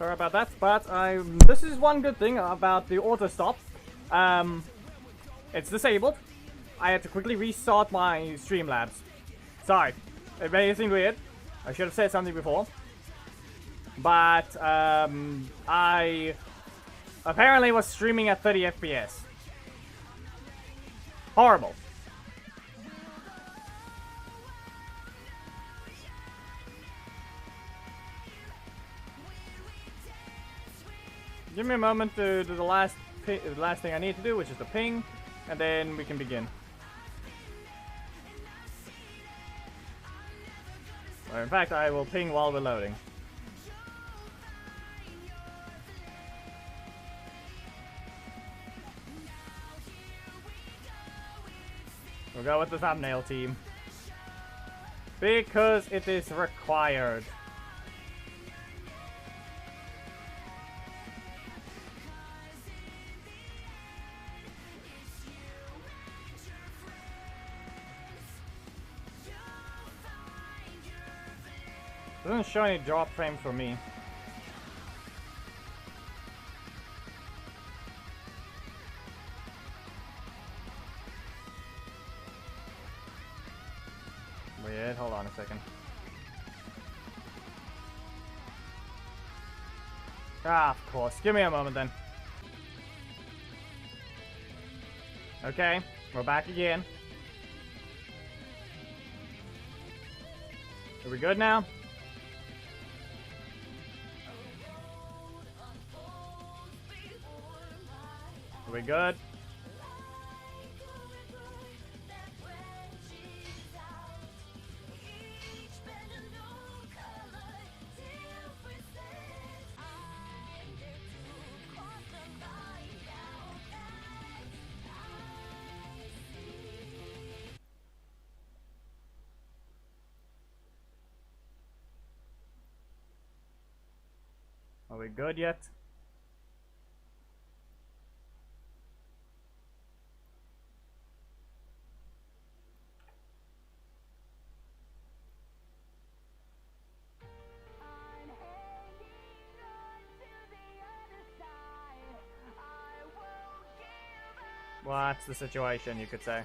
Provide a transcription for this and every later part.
Sorry about that, but this is one good thing about the auto stop. It's disabled. I had to quickly restart my Streamlabs. Sorry, it may seem weird. I should have said something before. But I apparently was streaming at 30 FPS. Horrible. Give me a moment to do the last thing I need to do, which is the ping, and then we can begin. Or in fact, I will ping while we're loading. We'll go with the thumbnail team. Because it is required. Doesn't show any drop frame for me. Wait, hold on a second. Ah, of course. Give me a moment then. Okay, we're back again. Are we good now? Are we good? Are we good yet? What's the situation, you could say?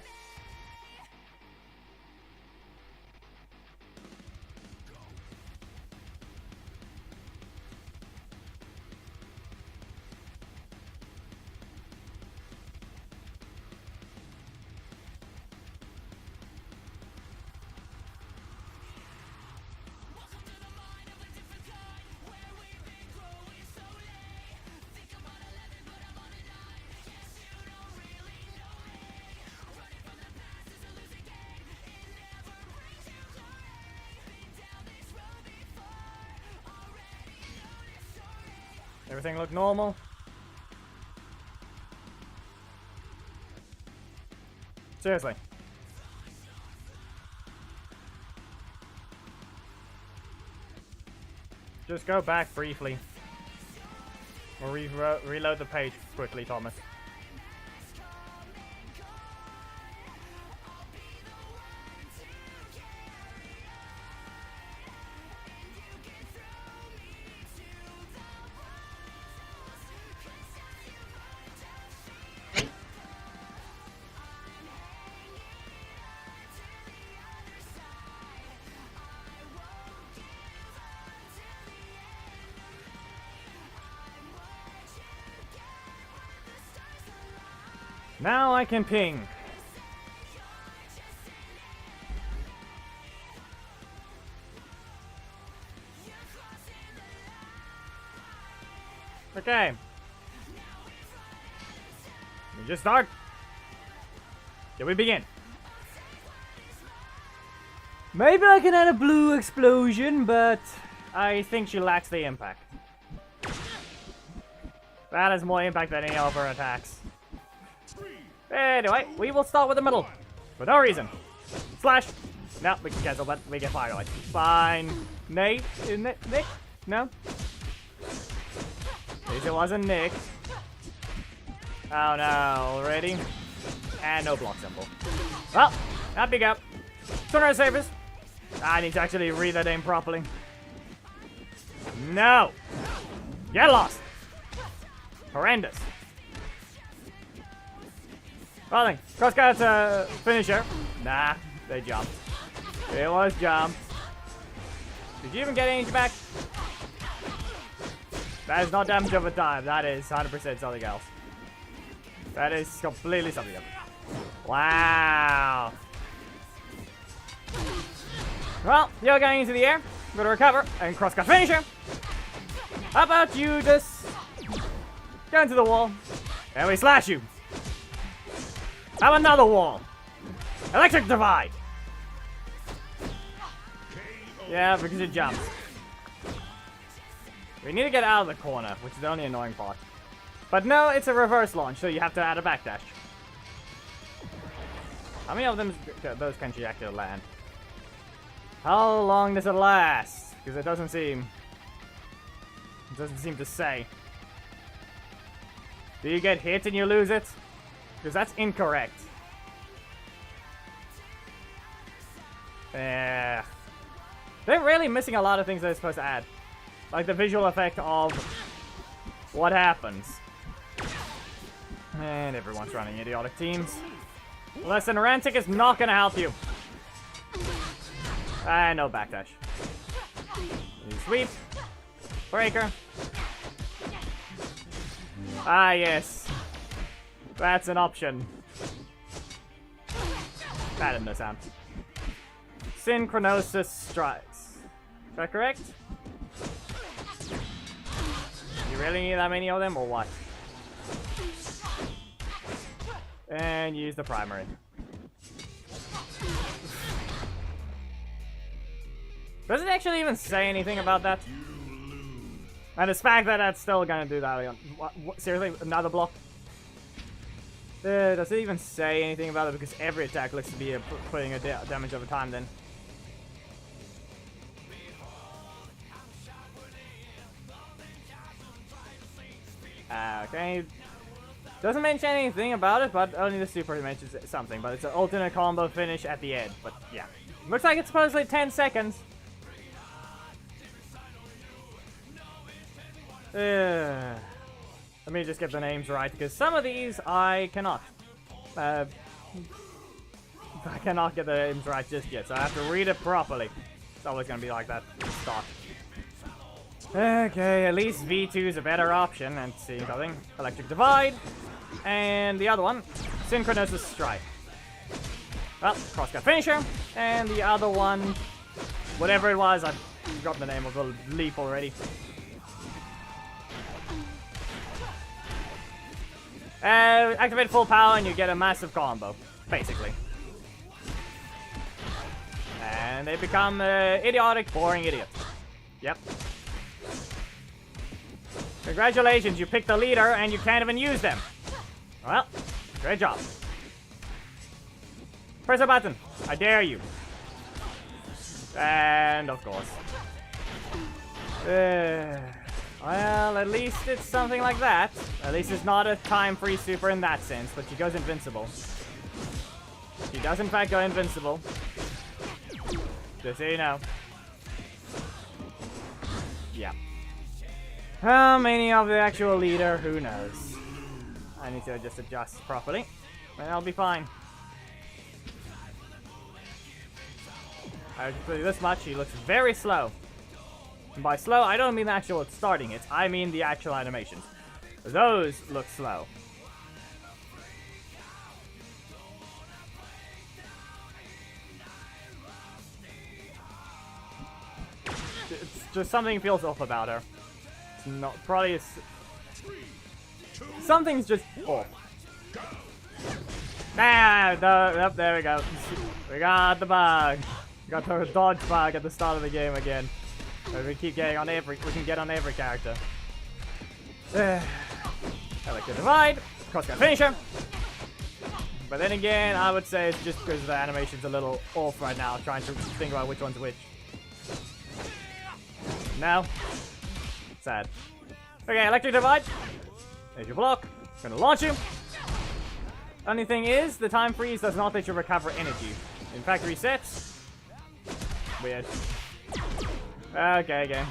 Everything look normal? Seriously. Just go back briefly. Or reload the page quickly, Thomas. Now I can ping. Okay. We just start. Here we begin. Maybe I can add a blue explosion, but I think she lacks the impact. That has more impact than any of her attacks. Anyway, we will start with the middle. For no reason. Slash. No, we can cancel that. We get Firelight. Fine. Nate? Nick? No? At least it wasn't Nick. Oh no, already? And no block symbol. Well, that big up. Sunrise Savers. I need to actually read that name properly. No! Get lost! Horrendous. Well then, Crosscut's finisher. Nah, they jumped. It was jumped. Did you even get energy back? That is not damage over time. That is 100% something else. That is completely something else. Wow. Well, you're going into the air. I'm gonna recover and crosscut finisher. How about you just go into the wall and we slash you? Have another wall. Electric divide. Yeah, because it jumps. We need to get out of the corner, which is the only annoying part. But no, it's a reverse launch, so you have to add a backdash. How many of them those can you actually land? How long does it last? Because it doesn't seem to say. Do you get hit and you lose it? Because that's incorrect. Yeah. They're really missing a lot of things they're supposed to add. Like the visual effect of what happens. And everyone's running idiotic teams. Less than Rantic is not gonna help you. No backdash. You sweep. Breaker. Ah, yes. That's an option. That didn't no sound. Synchronosis strikes. Is that correct? You really need that many of them, or what? And use the primary. Does it actually even say anything about that? And the fact that that's still gonna do that. What, seriously? Another block? Does it even say anything about it? Because every attack looks to be putting a damage over time then. Okay. Doesn't mention anything about it, but only the super mentions something. But it's an alternate combo finish at the end. But yeah. Looks like it's supposedly 10 seconds. Let me just get the names right, because some of these I cannot. I cannot get the names right just yet, so I have to read it properly. It's always going to be like that to start. Okay, at least V2 is a better option. And see something. Electric Divide. And the other one, Synchronosis Strike. Well, Crosscut Finisher. And the other one, whatever it was, I forgot the name of the leap already. Activate full power and you get a massive combo, basically. And they become idiotic, boring idiots. Yep. Congratulations, you picked the leader and you can't even use them. Well, great job. Press a button. I dare you. And of course. Well, at least it's something like that. At least it's not a time-free super in that sense, but she goes invincible. She does in fact go invincible. Just so you know. Yeah. How many of the actual leader? Who knows? I need to just adjust properly, and I'll be fine. I can tell you this much, he looks very slow. And by slow, I don't mean the actual starting hits, I mean the actual animations. Those look slow. It's just something feels off about her. It's not, probably something's just off. Ah, there we go. We got the bug. We got the dodge bug at the start of the game again. We keep getting on every, we can get on every character. Electric Divide, Crosscut Finisher. But then again, I would say it's just because the animation's a little off right now, trying to think about which one's which. No. Sad. Okay, Electric Divide. There's your block. Gonna launch you. Only thing is, the time freeze does not let you recover energy. In fact, resets. Weird. Okay, game.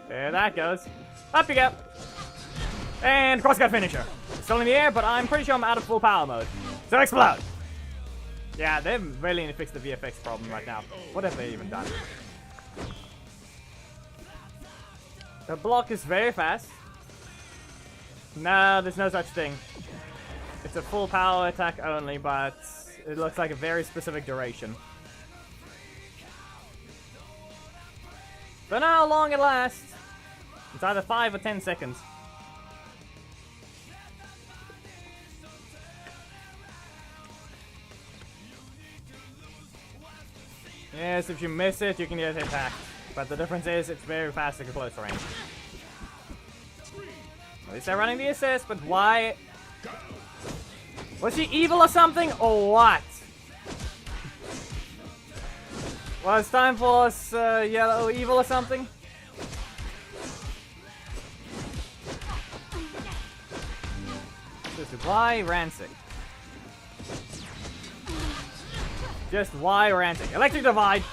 There that goes. Up you go. And crosscut finisher. Still in the air, but I'm pretty sure I'm out of full power mode. So explode. Yeah, they really need to fix the VFX problem right now. What have they even done? The block is very fast. No, there's no such thing. It's a full power attack only, but it looks like a very specific duration. Don't know how long it lasts. It's either 5 or 10 seconds. Yes, if you miss it, you can get attacked. But the difference is, it's very fast at close range. At least they're running the assist, but why? Was she evil or something, or what? Well, it's time for us, yellow evil or something? Just why Rancic? Just why Rancic? Electric Divide!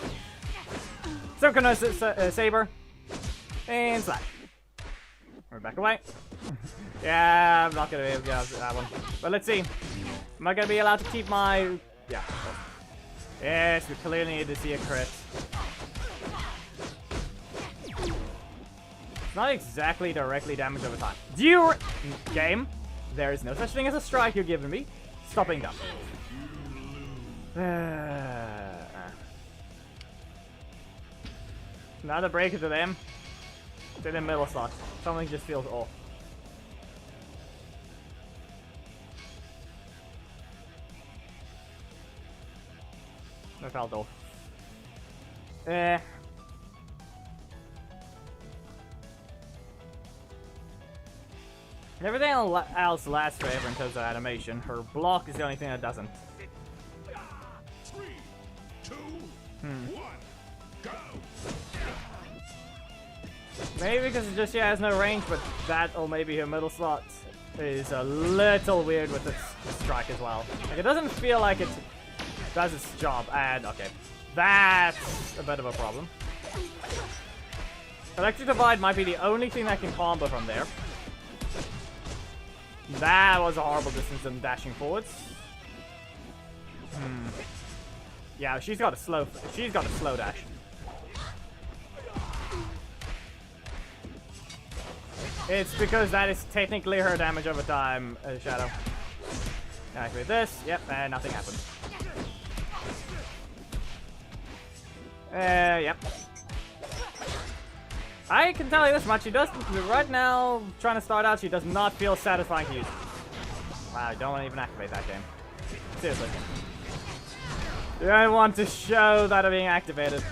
Synchronous Saber! And Slash. We're back away. Yeah, I'm not gonna be able to get out of that one. But let's see. Am I gonna be allowed to keep my... Yeah. Yes, we clearly need to see a crit. It's not exactly directly damage over time. Game, there is no such thing as a strike you're giving me. Stop being dumb. Another breaker to them. To the middle slot. Something just feels off. I felt off. Everything else lasts forever in terms of animation. Her block is the only thing that doesn't. 3, 2, 1, go! Maybe because it just has no range, but that or maybe her middle slot is a little weird with its strike as well. Like, it doesn't feel like it does its job, and okay, that's a bit of a problem. Electric Divide might be the only thing that can combo from there. That was a horrible distance in dashing forwards. Yeah, she's got a slow dash. It's because that is technically her damage over time, Shadow. Activate this, yep, and nothing happened. Yep. I can tell you this much, she does, right now, trying to start out, she does not feel satisfying to use. Wow, I don't want to even activate that game. Seriously. You don't want to show that are being activated.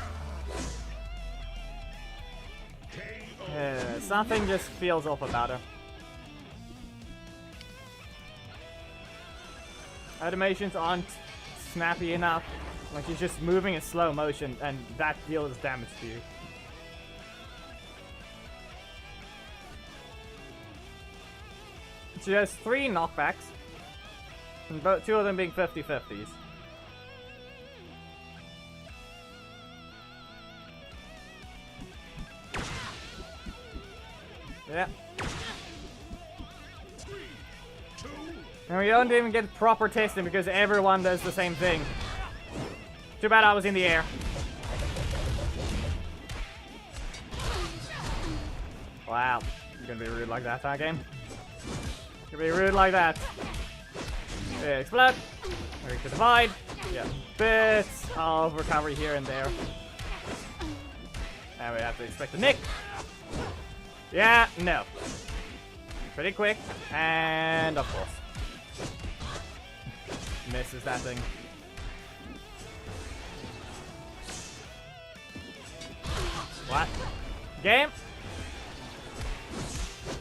Something just feels off about her. Animations aren't snappy enough. Like, she's just moving in slow motion, and that deals damage to you. She has 3 knockbacks, and 2 of them being 50-50s. Yeah. 3, 2, And we don't even get proper testing because everyone does the same thing. Too bad I was in the air. Wow. You're gonna be rude like that, huh, game? You're gonna be rude like that. Yeah, explode. Ready to divide. Yeah, bits of recovery here and there. And we have to expect a nick. Yeah, no. Pretty quick. And of course. Misses that thing. What? Game?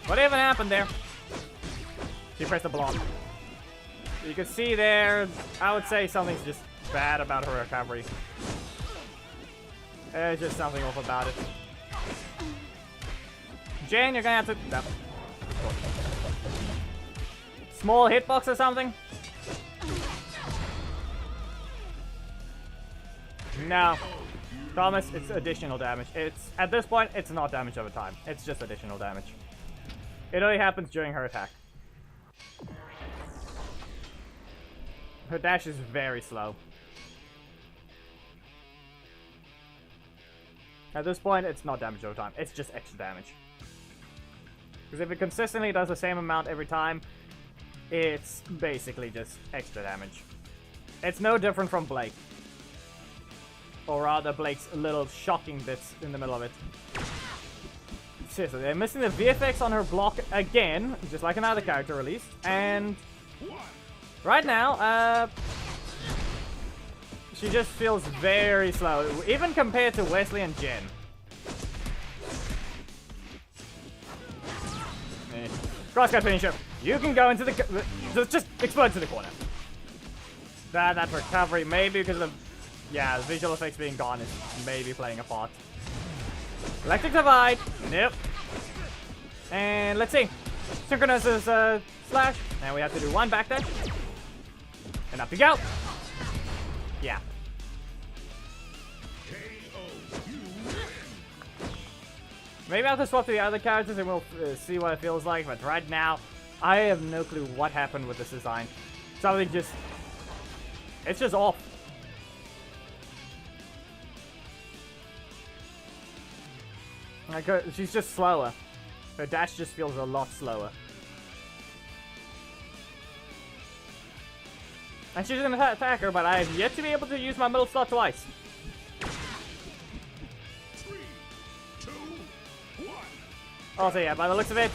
What even happened there? She pressed the block. You can see there, I would say something's just bad about her recovery. There's just something off about it. Jane, you're gonna have to... No. Small hitbox or something? No. Promise, it's additional damage. It's at this point, it's not damage over time. It's just additional damage. It only happens during her attack. Her dash is very slow. At this point, it's not damage over time. It's just extra damage. Because if it consistently does the same amount every time, it's basically just extra damage. It's no different from Blake. Or rather, Blake's little shocking bits in the middle of it. Seriously, they're missing the VFX on her block again, just like another character released. And right now, she just feels very slow, even compared to Wesley and Jen. Crosscut finisher. You can go into the... just explode to the corner. That recovery, maybe because of... yeah, the visual effects being gone is maybe playing a part. Electric Divide. Nope. And let's see. Synchronizes slash. And we have to do one backdash. And up you go. Yeah. Maybe I'll have to swap to the other characters and we'll see what it feels like. But right now, I have no clue what happened with this design. Something just... it's just off. Like she's just slower. Her dash just feels a lot slower. And she's an attacker, but I have yet to be able to use my middle slot twice. 3, 2, 1. Also, yeah, by the looks of it,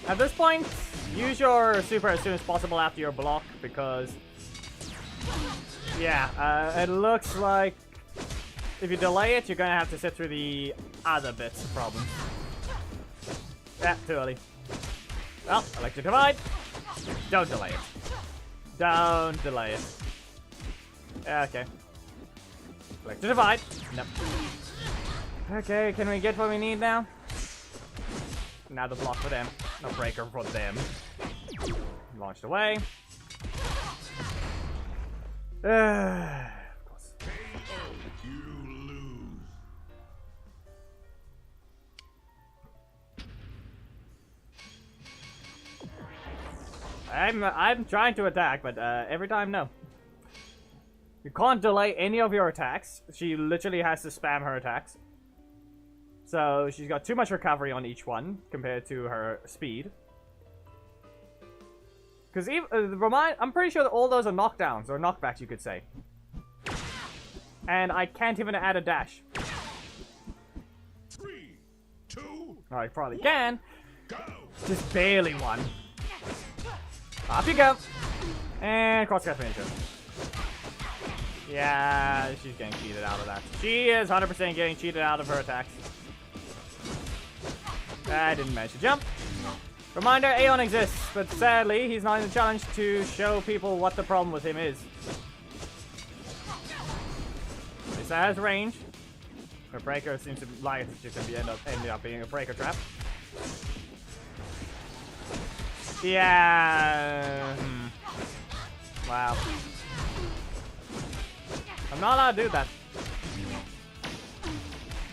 at this point, use your super as soon as possible after your block, because, yeah, it looks like if you delay it, you're gonna have to sit through the other bits of problems. Yeah, too early. Well, Electric Divide. Don't delay it. Don't delay it. Okay. Electric Divide. Nope. Okay, can we get what we need now? Now the block for them. No breaker for them. Launched away. Of course. You lose. I'm trying to attack, but every time, no. You can't delay any of your attacks. She literally has to spam her attacks. So she's got too much recovery on each one compared to her speed. Because I'm pretty sure that all those are knockdowns, or knockbacks, you could say. And I can't even add a dash. 3, 2, Oh, I probably can. go. Just barely one. Up you go. And cross-cut finisher. Yeah, she's getting cheated out of that. She is 100% getting cheated out of her attacks. I didn't manage to jump. Reminder, Aeon exists, but sadly, he's not in the challenge to show people what the problem with him is. This has range. Her breaker seems to like it's just gonna end up being a breaker trap. Yeah. Wow. I'm not allowed to do that.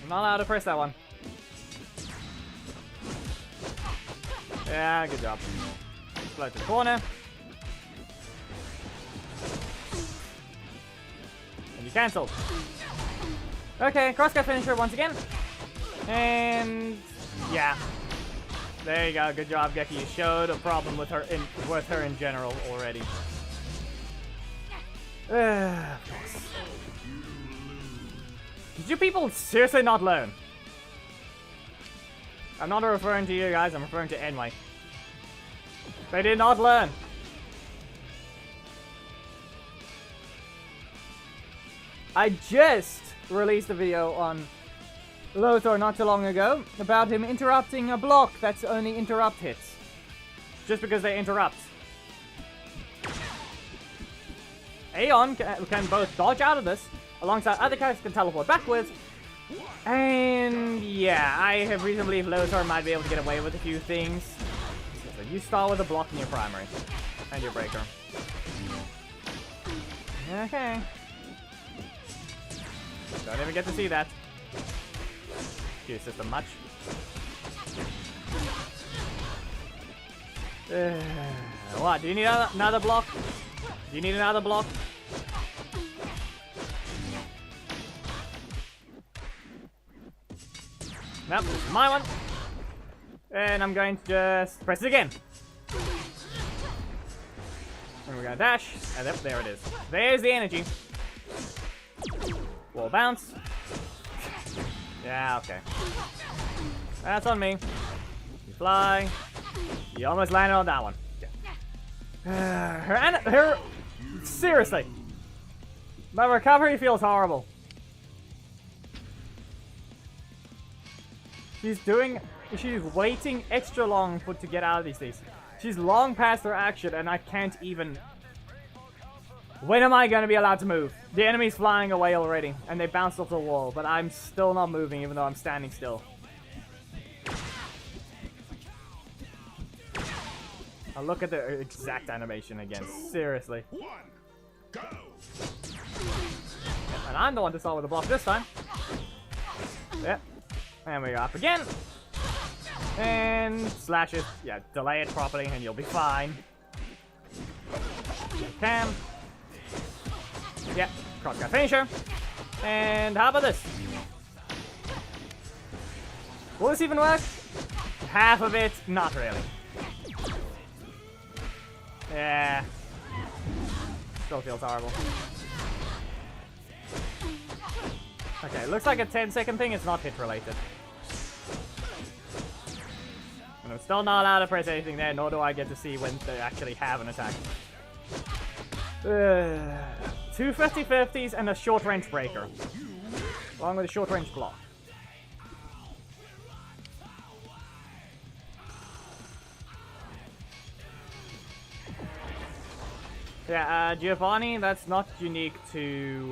I'm not allowed to press that one. Yeah, good job. Float to the corner. And you cancel. Okay, crosscut finisher once again. And yeah. There you go, good job, Geki. You showed a problem with her in general already. Did you people seriously not learn? I'm not referring to you guys, I'm referring to Enway. They did not learn. I just released a video on Lothar not too long ago about him interrupting a block that's only interrupt hits. Just because they interrupt. Aeon can both dodge out of this, alongside other characters can teleport backwards. And yeah, I have reason to believe Lothar might be able to get away with a few things. So you start with a block in your primary. And your breaker. Okay. Don't even get to see that. Q system much. What? Do you need another block? Do you need another block? Nope, this is my one. And I'm going to just press it again. And we're gonna dash. And yep, there it is. There's the energy. Wall bounce. Yeah, okay. That's on me. You fly. You almost landed on that one. Her seriously. My recovery feels horrible. She's waiting extra long to get out of these things. She's long past her action and I can't even... When am I gonna be allowed to move? The enemy's flying away already and they bounced off the wall, but I'm still not moving even though I'm standing still. I'll look at the exact animation again, seriously. One, go. And I'm the one to start with the block this time. Yep. And we go up again. And slash it. Yeah, delay it properly and you'll be fine. Cam. Yep, crossguard finisher. And how about this? Will this even work? Half of it, not really. Yeah. Still feels horrible. Okay, looks like a 10-second thing. It's not hit related. And I'm still not allowed to press anything there, nor do I get to see when they actually have an attack. 2 50-50s and a short range breaker. Along with a short range block. Yeah, Giovanni, that's not unique to,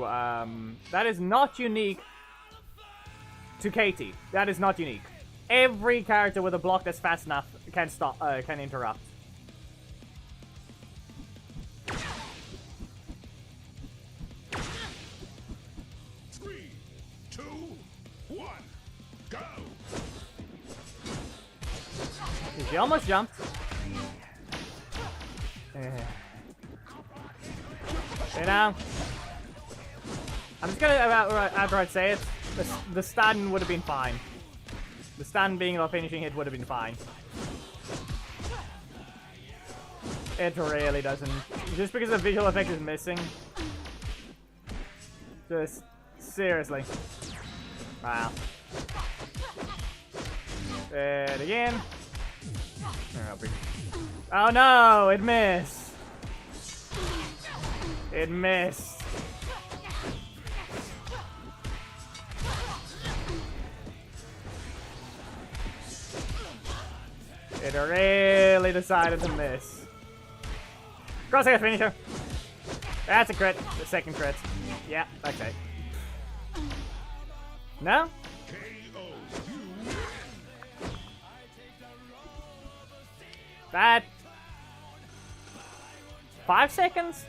that is not unique to Katie. That is not unique. Every character with a block that's fast enough can stop, can interrupt. Three, two, one, go. She almost jumped. You know, I'm just gonna outright say it. The stun would have been fine. The stun being a finishing hit would have been fine. It really doesn't. Just because the visual effect is missing. Just seriously. Wow. And again. Oh no! It missed. It missed. It really decided to miss. Crosshair finisher. That's a crit. The second crit. Yeah, okay. No? That 5 seconds?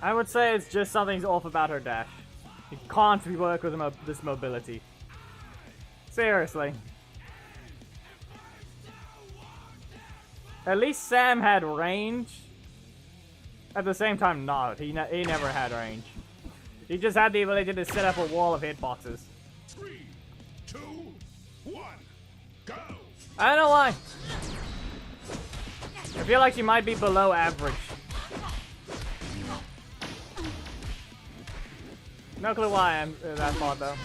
I would say it's just something's off about her dash. It can't be work with this mobility. Seriously. At least Sam had range. At the same time, not. He never had range. He just had the ability to set up a wall of hitboxes. 3, 2, 1, go. I don't know why. I feel like she might be below average. No clue why I'm that thought though.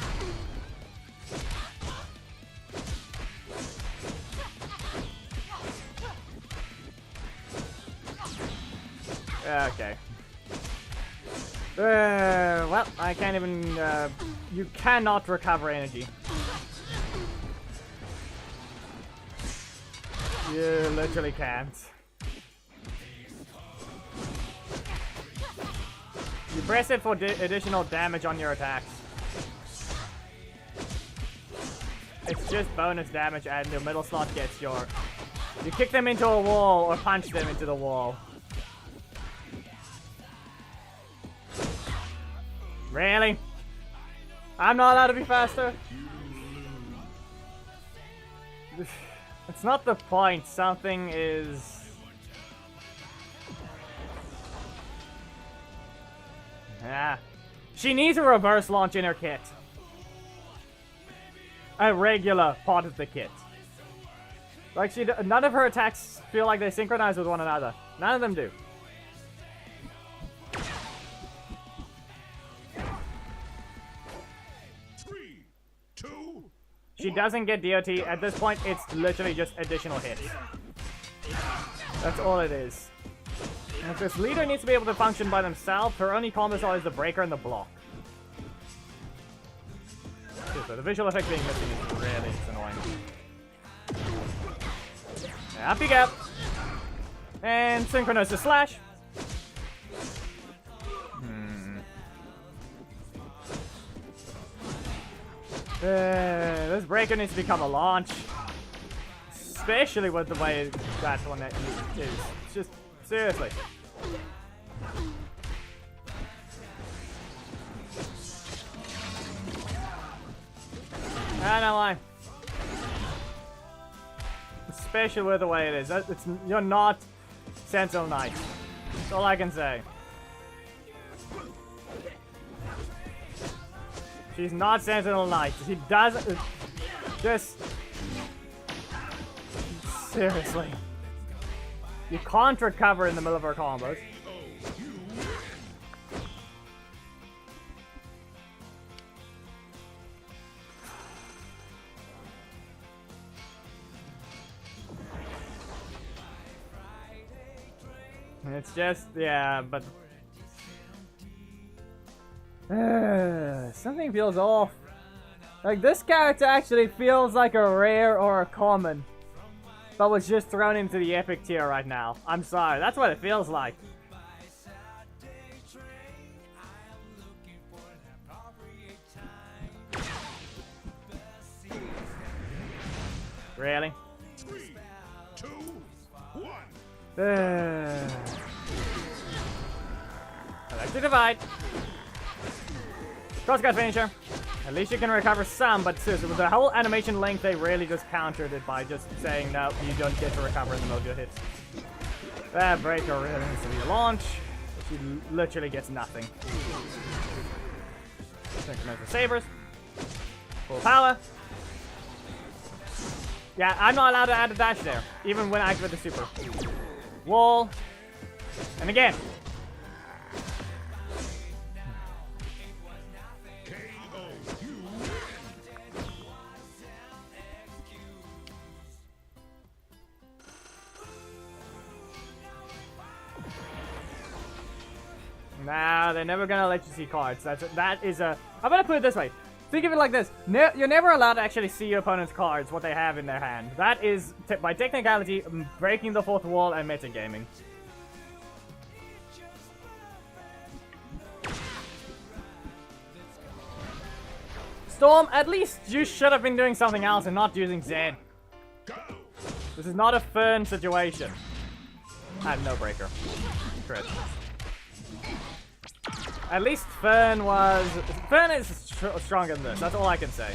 Okay. Well, I can't even. You cannot recover energy. You literally can't. You press it for additional damage on your attacks. It's just bonus damage and the middle slot gets your... You kick them into a wall or punch them into the wall. Really? I'm not allowed to be faster? It's not the point. Something is... Yeah. She needs a reverse launch in her kit. A regular part of the kit. Like, none of her attacks feel like they synchronize with one another. None of them do. She doesn't get DOT. At this point, it's literally just additional hits. That's all it is. And if this leader needs to be able to function by themselves, her only combos are the breaker and the block. So the visual effect being missing is really annoying. Up you go. And synchronize the slash. This breaker needs to become a launch. Especially with the way that one is. It's just, seriously. I don't lie. Especially with the way it is. You're not Sentinel Knight. That's all I can say. She's not Sentinel Knight. She doesn't... Just... Seriously. You can't recover in the middle of her combos. It's just... Yeah, but... Something feels off. Like, this character actually feels like a rare or a common, but was just thrown into the epic tier right now. I'm sorry, that's what it feels like. Really? 3, 2, 1. Electric Divide. Crosscut finisher. At least you can recover some, but seriously, with the whole animation length, they really just countered it by just saying, no, you don't get to recover in the mode you hit. That breaker really needs to be a launch. She literally gets nothing. Synchronize the sabers. Full power. Yeah, I'm not allowed to add a dash there, even when I activate the super. Wall. And again. Nah, they're never gonna let you see cards. That is a... I'm gonna put it this way. Think of it like this. You're never allowed to actually see your opponent's cards, what they have in their hand. That is, by technicality, breaking the fourth wall and metagaming. Storm, at least you should have been doing something else and not using Zed. This is not a Fern situation. I have no breaker. Crit. At least Fern was... Fern is stronger than this. That's all I can say.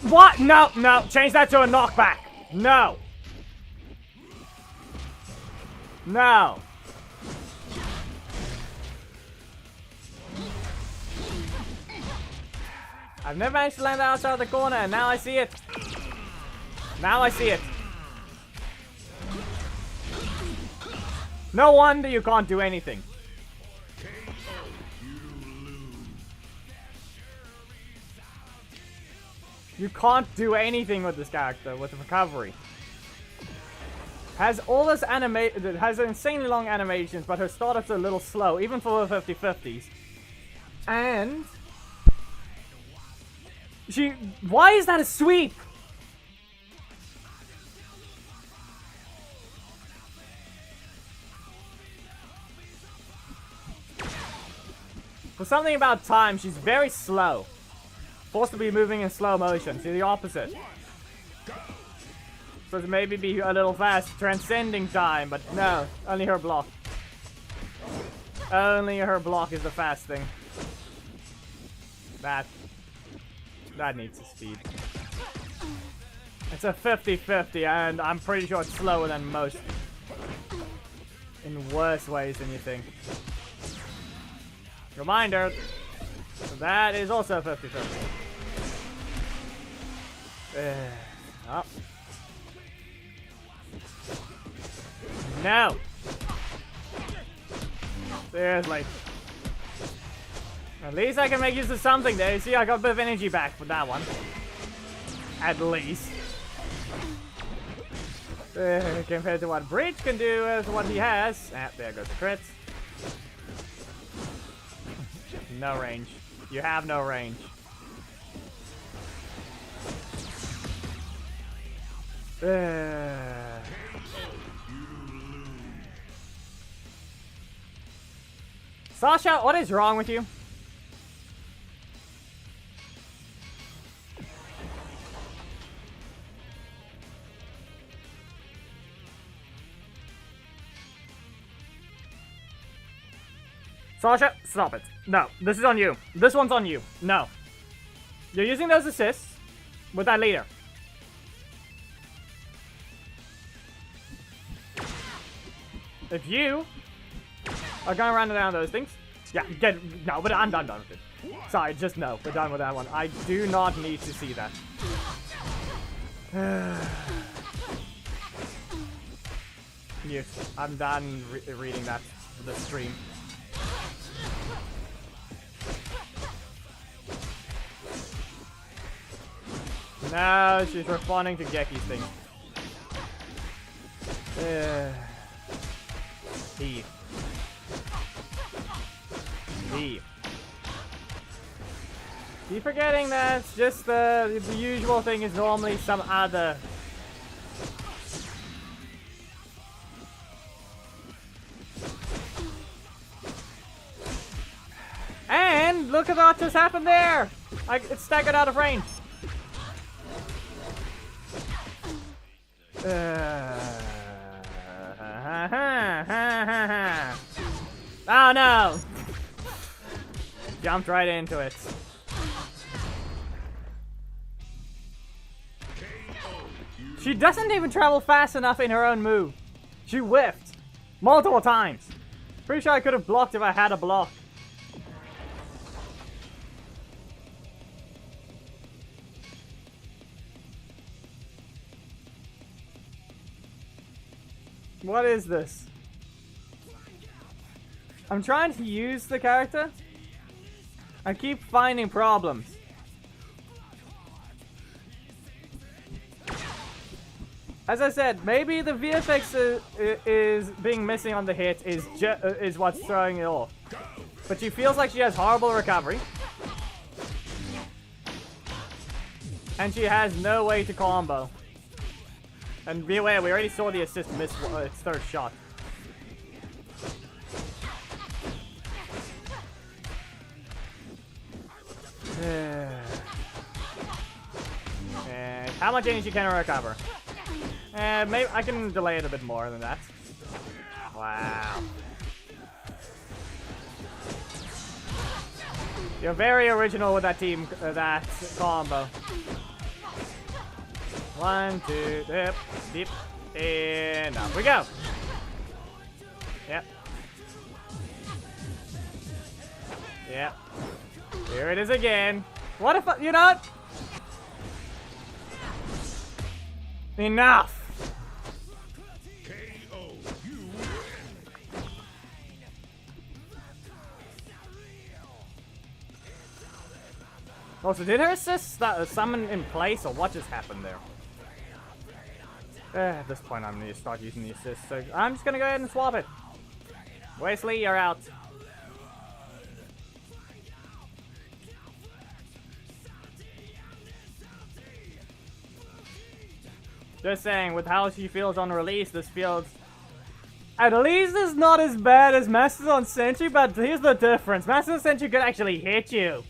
What? No, no. Change that to a knockback. No. No. I've never managed to land outside of the corner, and now I see it. Now I see it. No wonder you can't do anything. You can't do anything with this character with recovery. Has all this has insanely long animations, but her startups are a little slow, even for the 50/50s. And why is that a sweep? For something about time, she's very slow. Forced to be moving in slow motion. See the opposite. Supposed to maybe be a little fast, transcending time, but no, only her block. Only her block is the fast thing. That needs a speed. It's a 50-50, and I'm pretty sure it's slower than most. In worse ways than you think. Reminder, that is also 50-50. Oh. No! Seriously. At least I can make use of something there. You see, I got a bit of energy back for that one. At least. Compared to what Breach can do with what he has. Ah, there goes the crits. No range. You have no range. Sasha, what is wrong with you? Sasha, stop it. No, this is on you. This one's on you. No. You're using those assists with that leader. If you are going around and down those things, yeah, no, but I'm done with it. Sorry, just no, we're done with that one. I do not need to see that. Mute. I'm done reading that for the stream. No, she's responding to Geki's thing. He. Keep forgetting that just the usual thing is normally some other. And look at what just happened there! It's staggered out of range. Oh no! Jumped right into it. She doesn't even travel fast enough in her own move. She whiffed multiple times. Pretty sure I could have blocked if I had a block. What is this? I'm trying to use the character. I keep finding problems. As I said, maybe the VFX is being missing on the hit is what's throwing it off. But she feels like she has horrible recovery. And she has no way to combo. And be aware, we already saw the assist miss its third shot. And how much energy can I recover? Maybe I can delay it a bit more than that. Wow. You're very original with that team, that combo. 1, 2, dip, dip, and up we go. Yep. Yep. Here it is again. What if you're not? Enough. Oh, so did her assist summon in place, or what just happened there? At this point, I'm going to start using the assist, so I'm just going to go ahead and swap it. Wesley, you're out. Just saying, with how she feels on release, this feels... At least it's not as bad as Masters on Sentry, but here's the difference. Masters on Sentry could actually hit you.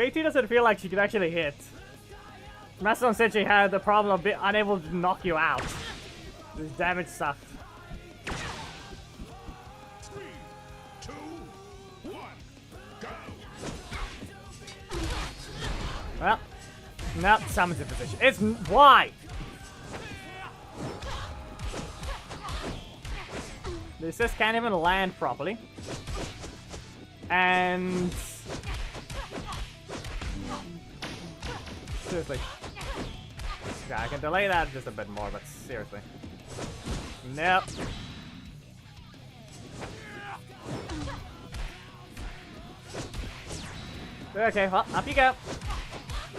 KT doesn't feel like she could actually hit. Mastodon said she had the problem of being unable to knock you out. This damage sucked. 3, 2, 1, go! Well, no, summons in position. It's why? The assist can't even land properly. And seriously. Yeah, I can delay that just a bit more, but seriously. Nope. Okay, well, up you go.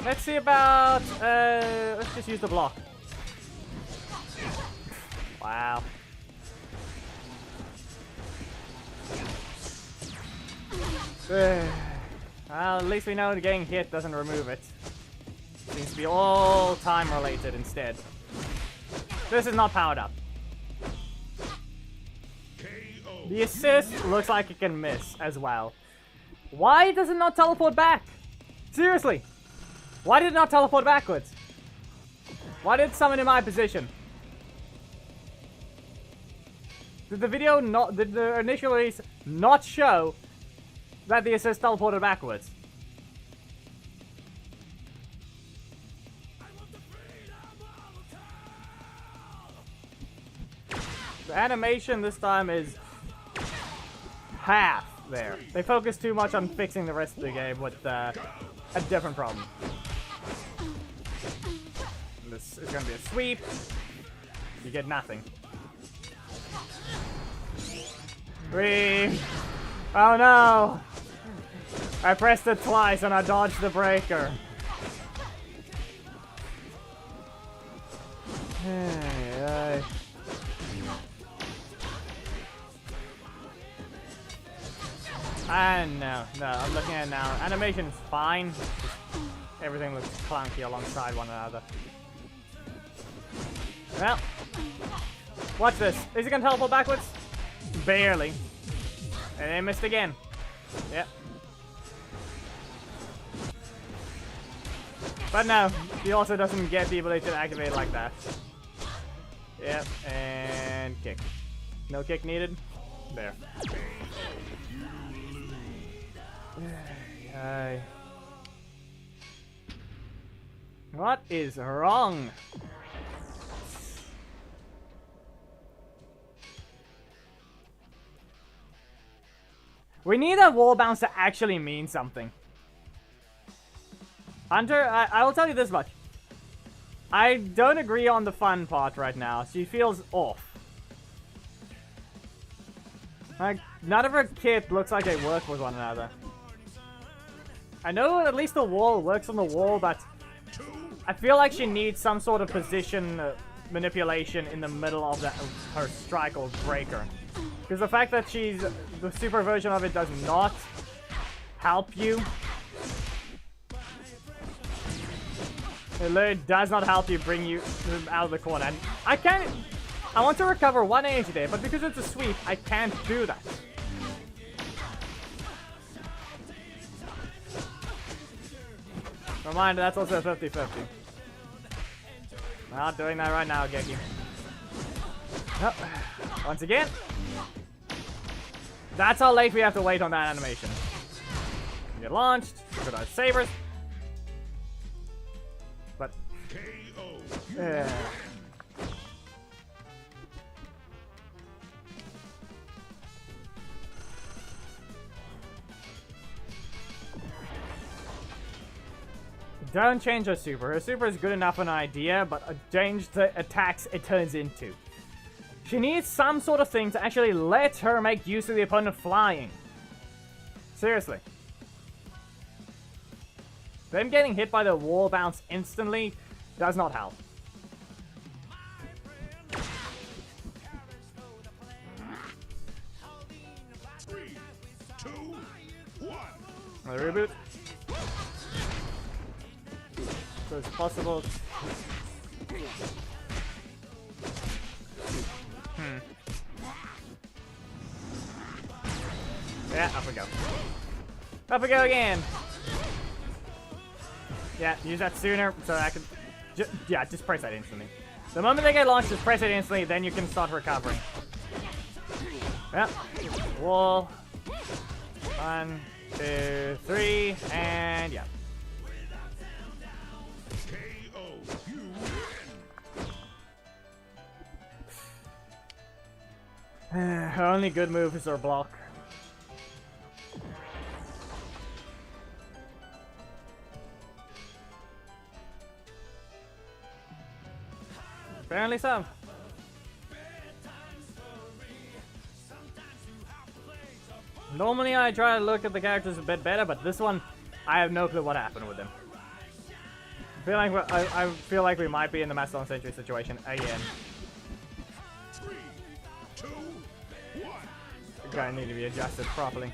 Let's see about, let's just use the block. Wow. Well, at least we know getting hit doesn't remove it. Seems to be all time related instead. This is not powered up. KO. The assist looks like it can miss as well. Why does it not teleport back? Seriously. Why did it not teleport backwards? Why did it summon in my position? Did the video not, did the initial release not show that the assist teleported backwards? The animation this time is half there. They focus too much on fixing the rest of the game with a different problem. This is going to be a sweep. You get nothing. Three. Oh no! I pressed it twice and I dodged the breaker. Hey. And no, I'm looking at it now. Animation is fine. Everything looks clunky alongside one another. Well, watch this. Is he gonna teleport backwards? Barely. And they missed again. Yep. But no, he also doesn't get the ability to activate like that. Yep, and kick. No kick needed. There. What is wrong? We need a wall bounce to actually mean something. Hunter, I will tell you this much. I don't agree on the fun part right now. She feels off. Like, none of her kit looks like they work with one another. I know at least the wall works on the wall, but I feel like she needs some sort of position manipulation in the middle of her strike or breaker. Because the fact that the super version of it does not help you. It literally does not help you bring you out of the corner. And I want to recover 1 energy there, but because it's a sweep, I can't do that. Reminder, that's also a 50-50. Not doing that right now, Geki. Oh, once again. That's how late we have to wait on that animation. Get launched. Look at our sabers. But don't change her super. Her super is good enough an idea, but change the attacks it turns into. She needs some sort of thing to actually let her make use of the opponent flying. Seriously. Them getting hit by the wall bounce instantly does not help. Three, two, one. Another reboot. So it's possible. Yeah, up we go. Up we go again. Yeah, use that sooner so I can... yeah, just press that instantly. The moment they get launched, just press it instantly, then you can start recovering. Yep. Wall. 1, 2, 3, and yeah. Her only good move is her block. Apparently so. Normally I try to look at the characters a bit better, but this one, I have no clue what happened with them. I feel like we might be in the Mastodon Century situation again. 3, 2, 1. The guy need to be adjusted properly.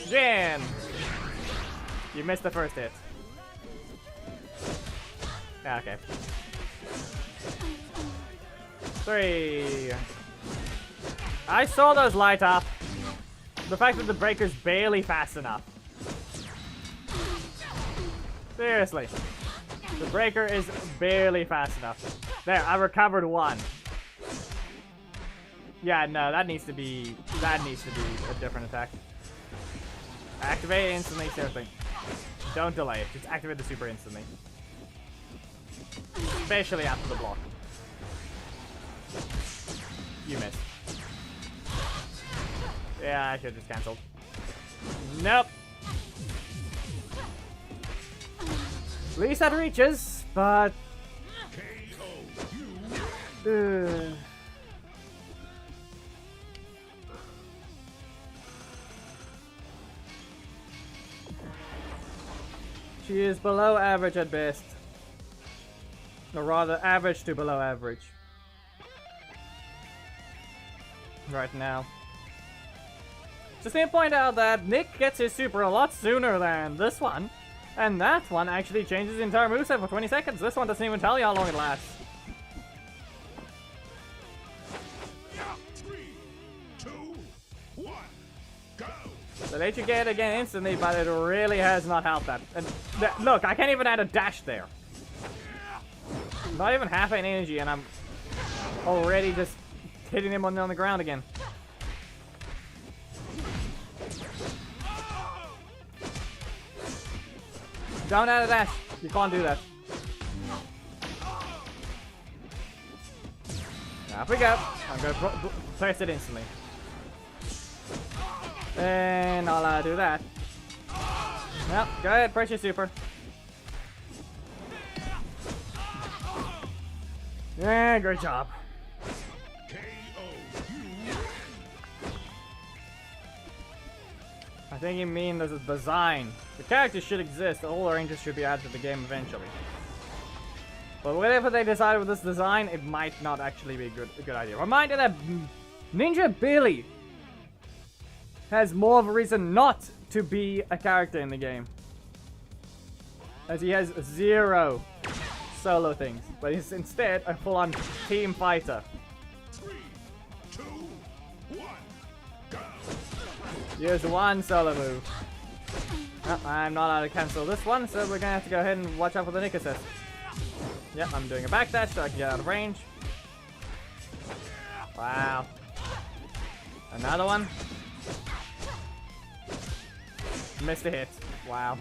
Jan! You missed the first hit. Yeah, okay. 3. I saw those light up. The fact that the breaker's barely fast enough. Seriously. The breaker is barely fast enough. There, I recovered 1. Yeah, no, that needs to be a different attack. Activate it instantly, seriously. Don't delay it, just activate the super instantly. Especially after the block. You missed. Yeah, I should have just cancelled. Nope. At least that reaches, but... She is below average at best. Or rather, average to below average. Right now. Just need to point out that Nick gets his super a lot sooner than this one. And that one actually changes the entire moveset for 20 seconds. This one doesn't even tell you how long it lasts. 3, 2, 1, go! They let you get it again instantly, but it really has not helped that. And look, I can't even add a dash there. Not even half an energy, and I'm already just hitting him on the ground again. Don't add a dash. You can't do that. Off we go. I'm going to place it instantly. And I'll do that. Well, go ahead, press your super. Yeah, great job. I think you mean there's a design. The characters should exist, all the ranges should be added to the game eventually. But whatever they decide with this design, it might not actually be a good idea. Reminder that Ninja Billy has more of a reason not to be a character in the game. As he has 0 solo things, but he's instead a full-on team fighter. 3, 2, 1, go! Here's 1 solo move. Oh, I'm not allowed to cancel this one, so we're gonna have to go ahead and watch out for the Nick assist. Yep, I'm doing a backdash so I can get out of range. Wow. Another one. Missed a hit. Wow.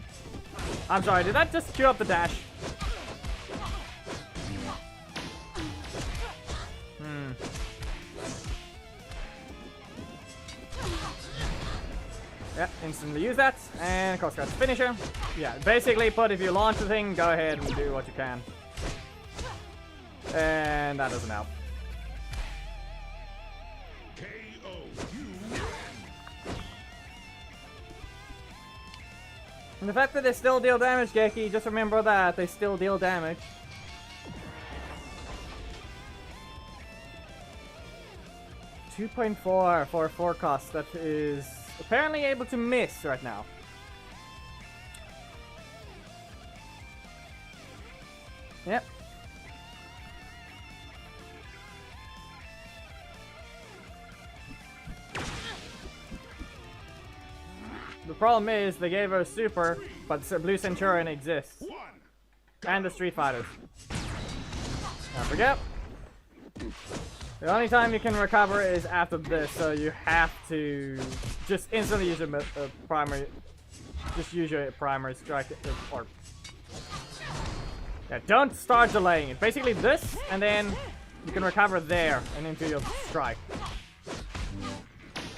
I'm sorry, did that just queue up the dash? Yeah, instantly use that, and of course got the finisher. Yeah, basically put if you launch the thing, go ahead and do what you can. And that doesn't help. And the fact that they still deal damage, Geki, just remember that, they still deal damage. $2.4 for a 4 cost, that is apparently able to miss right now. Yep. The problem is they gave her a super, but Blue Centurion exists. 1, And the Street Fighters. Don't forget. The only time you can recover is after this, so you have to just instantly use a primary. Just use your primary strike, or yeah, don't start delaying it. Basically this, and then you can recover there and into your strike.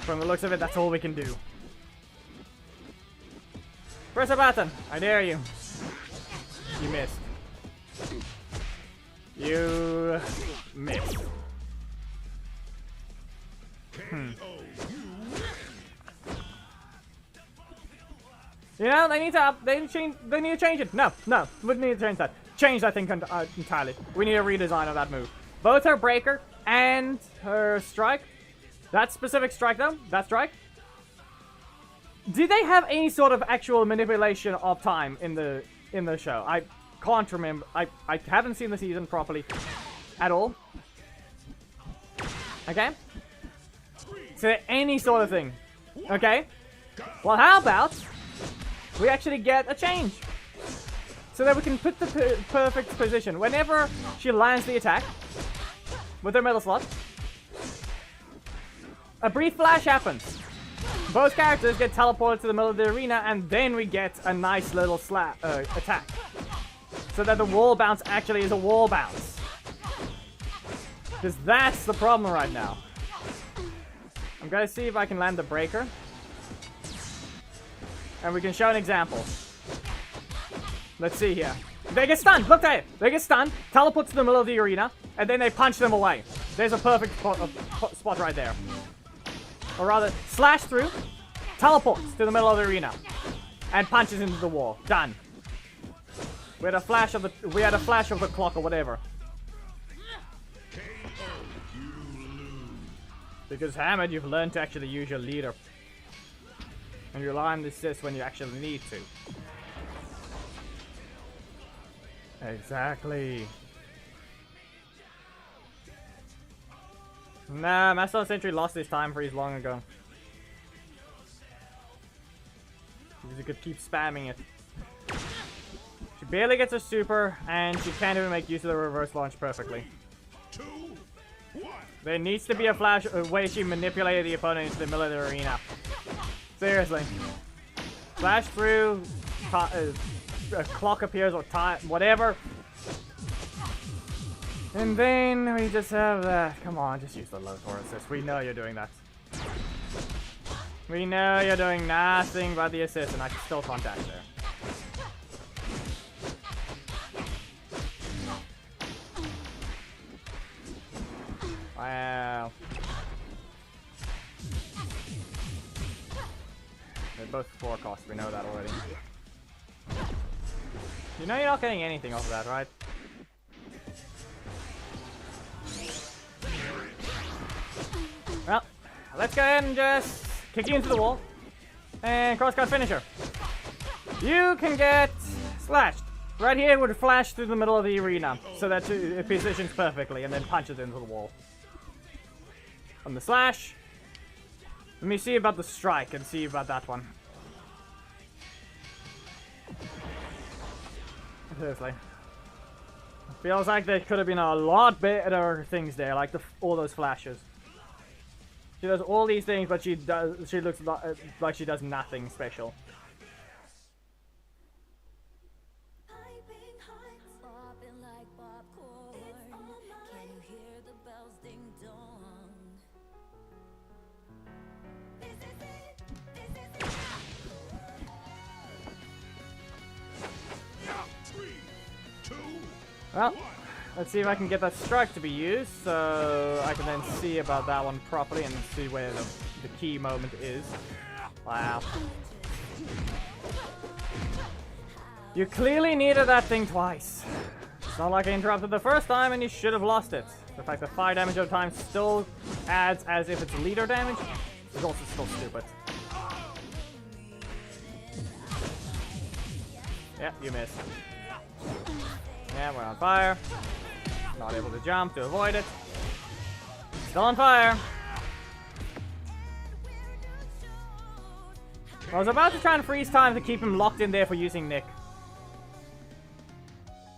From the looks of it, that's all we can do. Press a button. I dare you. You missed. You missed. You know, they need to change it. No, we need to change that. Change that thing entirely. We need a redesign of that move. Both her breaker and her strike. That specific strike though, that strike. Did they have any sort of actual manipulation of time in the show? I can't remember. I haven't seen the season properly at all. Okay? So any sort of thing. Okay? Well, how about we actually get a change? So that we can put the perfect position. Whenever she lands the attack with her middle slot, a brief flash happens. Both characters get teleported to the middle of the arena, and then we get a nice little attack. So that the wall bounce actually is a wall bounce. Because that's the problem right now. I'm gonna see if I can land the breaker. And we can show an example. Let's see here. They get stunned! Look at it! They get stunned, teleport to the middle of the arena, and then they punch them away. There's a perfect spot right there. Or rather, slash through, teleports to the middle of the arena, and punches into the wall. Done. We had a flash of the clock or whatever. Because Hammered, you've learned to actually use your leader. And you rely on the assist when you actually need to. Exactly. Nah, Master of the Century lost his time freeze long ago. Because he could keep spamming it. She barely gets a super, and she can't even make use of the reverse launch perfectly. 2, 1. There needs to be a flash, a way she manipulated the opponent into the middle of the arena. Seriously. Flash through, a clock appears or time, whatever. And then we just have that. Come on, just use the low for assist. We know you're doing that. We know you're doing nothing but the assist, and I still can't dash there. Wow. They're both 4 costs, we know that already. You know you're not getting anything off of that, right? Well, let's go ahead and just kick you into the wall. And crosscut finisher. You can get slashed. Right here it would flash through the middle of the arena. So that it positions perfectly and then punches into the wall. On the slash. Let me see about the strike and see about that one. Seriously. Feels like there could have been a lot better things there, like all those flashes. She does all these things, but she looks like she does nothing special. Well, let's see if I can get that strike to be used, so I can then see about that one properly and see where the key moment is. Wow. You clearly needed that thing twice. It's not like I interrupted the first time and you should have lost it. The fact that fire damage over time still adds as if it's leader damage is also still stupid. Yeah, you missed. Yeah, we're on fire. Not able to jump to avoid it. Still on fire. I was about to try and freeze time to keep him locked in there for using Nick.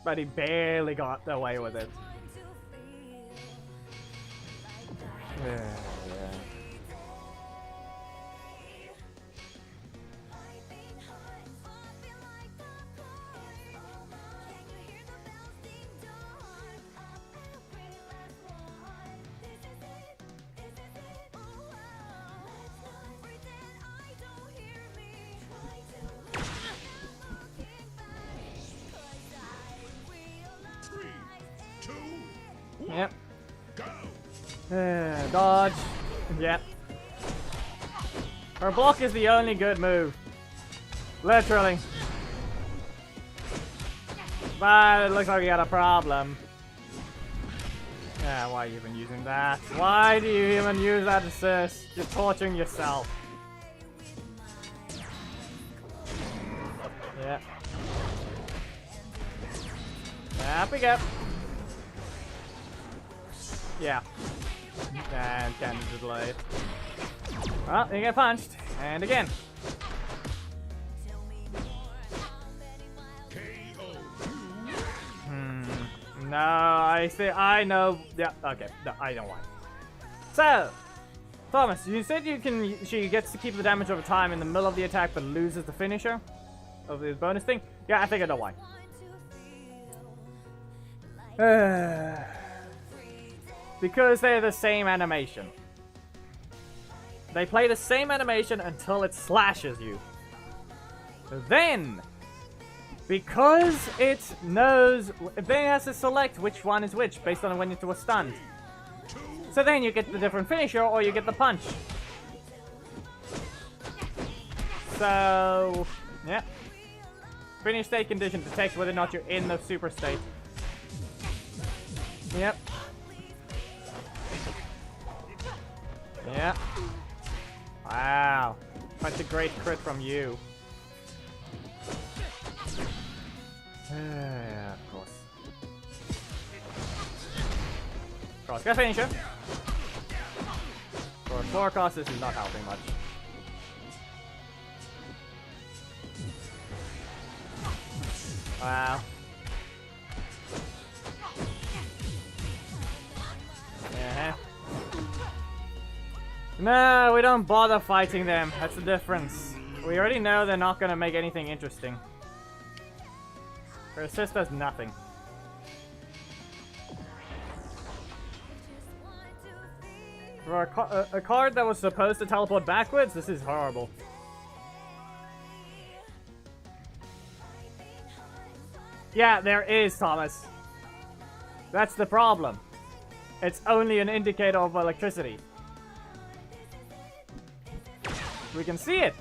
But he barely got away with it. Yeah. Yep. Dodge. Yep. Her block is the only good move. Literally. But it looks like we got a problem. Yeah, why are you even using that? Why do you even use that assist? You're torturing yourself. Yeah. Up we go. Yeah. And cannon delayed. Well, you get punched. And again. No, I know. Yeah, okay. No, I don't want. So, Thomas, you said she gets to keep the damage over time in the middle of the attack, but loses the finisher of the bonus thing. Yeah, I think I know why. Because they're the same animation. They play the same animation until it slashes you. Then, because it knows, then it has to select which one is which based on when it was stunned. So then you get the different finisher or you get the punch. So, yeah. Finish state condition detects whether or not you're in the super state. Yep. Yeah. Wow. That's a great crit from you. Yeah, of course. Cross got finisher. For 4 costs, this is not helping much. Wow. Yeah. No, we don't bother fighting them. That's the difference. We already know they're not gonna make anything interesting. Her assist does nothing. For a card that was supposed to teleport backwards, this is horrible. Yeah, there is, Thomas. That's the problem. It's only an indicator of electricity. We can see it.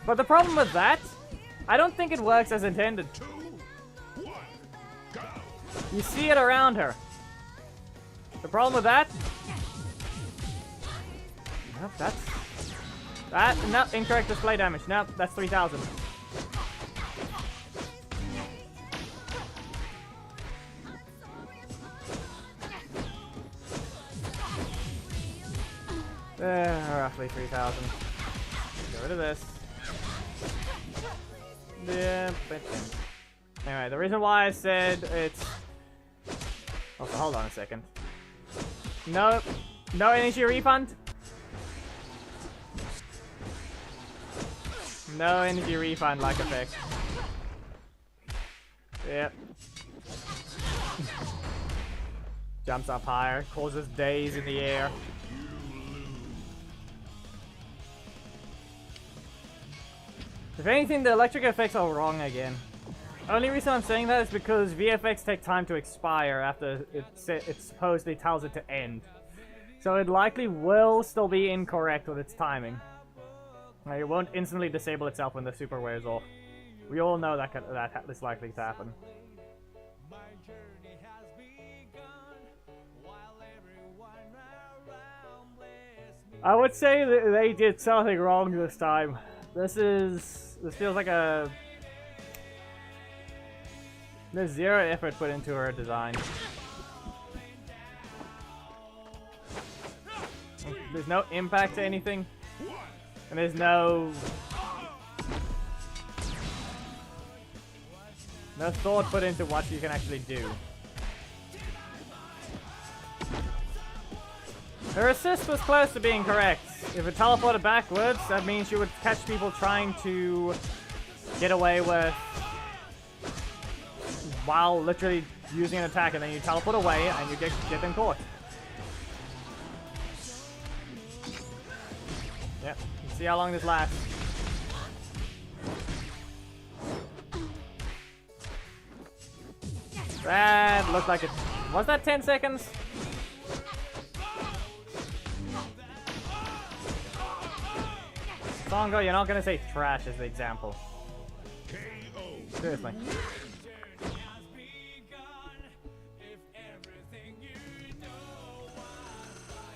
But the problem with that, I don't think it works as intended. You see it around her. The problem with that? Nope, that's incorrect display damage. Nope, that's 3,000. Roughly 3,000. Get rid of this. Yeah, but anyway, the reason why I said it's. Also, hold on a second. No energy refund. No energy refund like effect. Yep. Jumps up higher, causes days in the air. If anything, the electric effects are wrong again. Only reason I'm saying that is because VFX take time to expire after it supposedly tells it to end. So it likely will still be incorrect with its timing. Like, it won't instantly disable itself when the super wears off. We all know that is likely to happen. I would say that they did something wrong this time. This feels like a... There's zero effort put into her design. There's no impact to anything. And there's no... No thought put into what you can actually do. Her assist was close to being correct. If it teleported backwards, that means you would catch people trying to get away with while literally using an attack, and then you teleport away and you get them caught. Yep, let's see how long this lasts. That looked like it. Was that 10 seconds? Songo, you're not gonna say trash as the example. Seriously.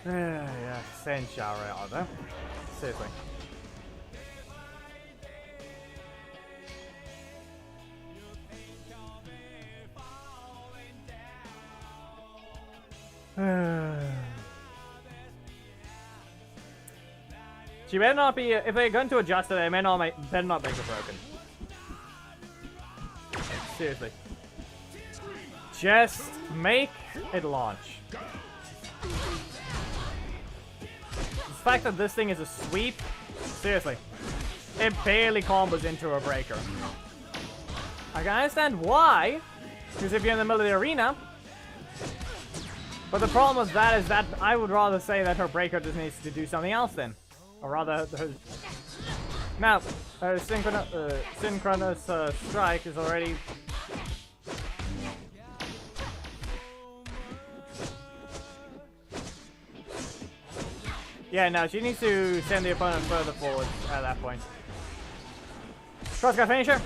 Yeah, send shower out there. Seriously. She better not be. If they're going to adjust it, they better not make it broken. Seriously. Just make it launch. The fact that this thing is a sweep, seriously, it barely combos into a breaker. I can understand why, because if you're in the middle of the arena. But the problem with that is that I would rather say that her breaker just needs to do something else then. Or rather, her... Now, her synchronous strike is already... Yeah, no, she needs to send the opponent further forward at that point. Cross-guard finisher.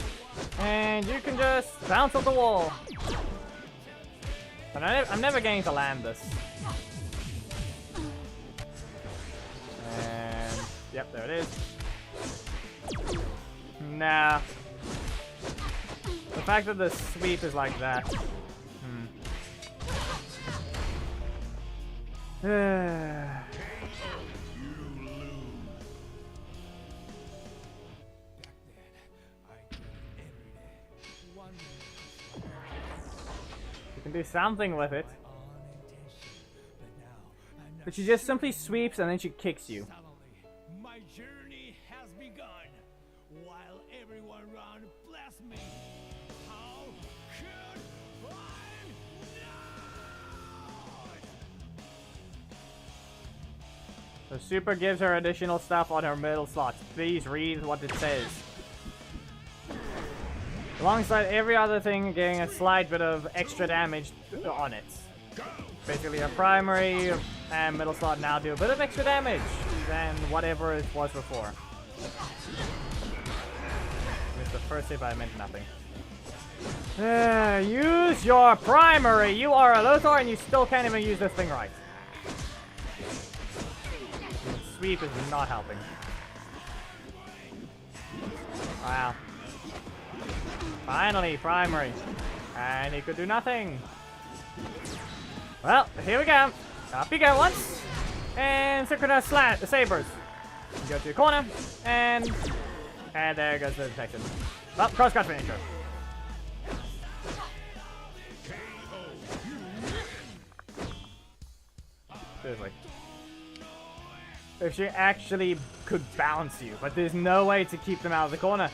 And you can just bounce off the wall. But I'm never getting to land this. And yep, there it is. Nah. The fact that the sweep is like that. You can do something with it. But she just simply sweeps and then she kicks you. My journey has begun. While everyone around bless me. How could I not? The super gives her additional stuff on her middle slots. Please read what it says. Alongside every other thing, getting a slight bit of extra damage on it. Basically, a primary and middle slot now do a bit of extra damage than whatever it was before. With the first hit, I meant nothing. Use your primary! You are a Lothar and you still can't even use this thing right. Sweep is not helping. Wow. Finally, primary. And he could do nothing. Well, here we go. Up you go once. And synchronous sabers. You go to the corner. And there goes the detection. Well, cross-cut finisher. Seriously. If she actually could bounce you, but there's no way to keep them out of the corner.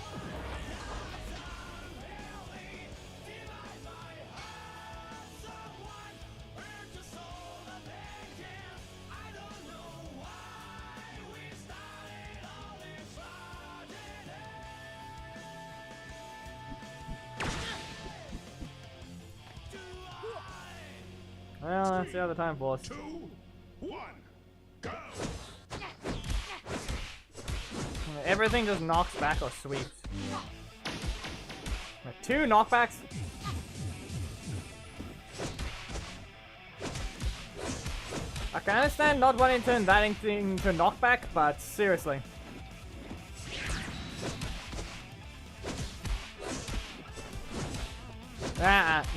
Well, that's the other time, boss. 2, 1, go! Everything just knocks back or sweeps. 2 knockbacks? I can understand not wanting to turn that into knockback, but seriously.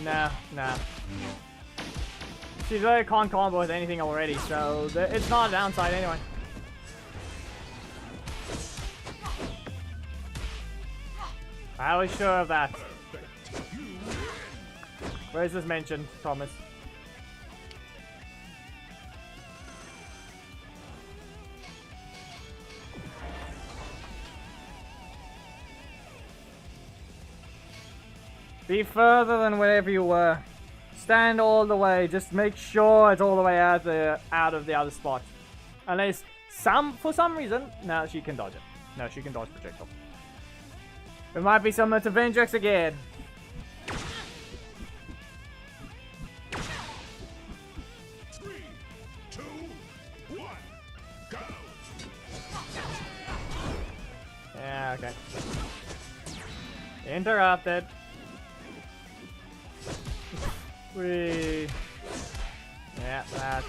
No. She really can't combo with anything already, so it's not a downside anyway. I was sure of that. Where is this mentioned, Thomas? Be further than wherever you were. Stand all the way. Just make sure it's all the way out of the other spot. Unless for some reason, no, she can dodge it. No, she can dodge projectile. It might be similar to Vengex again. Yeah, okay. Interrupted. We. Yeah, that.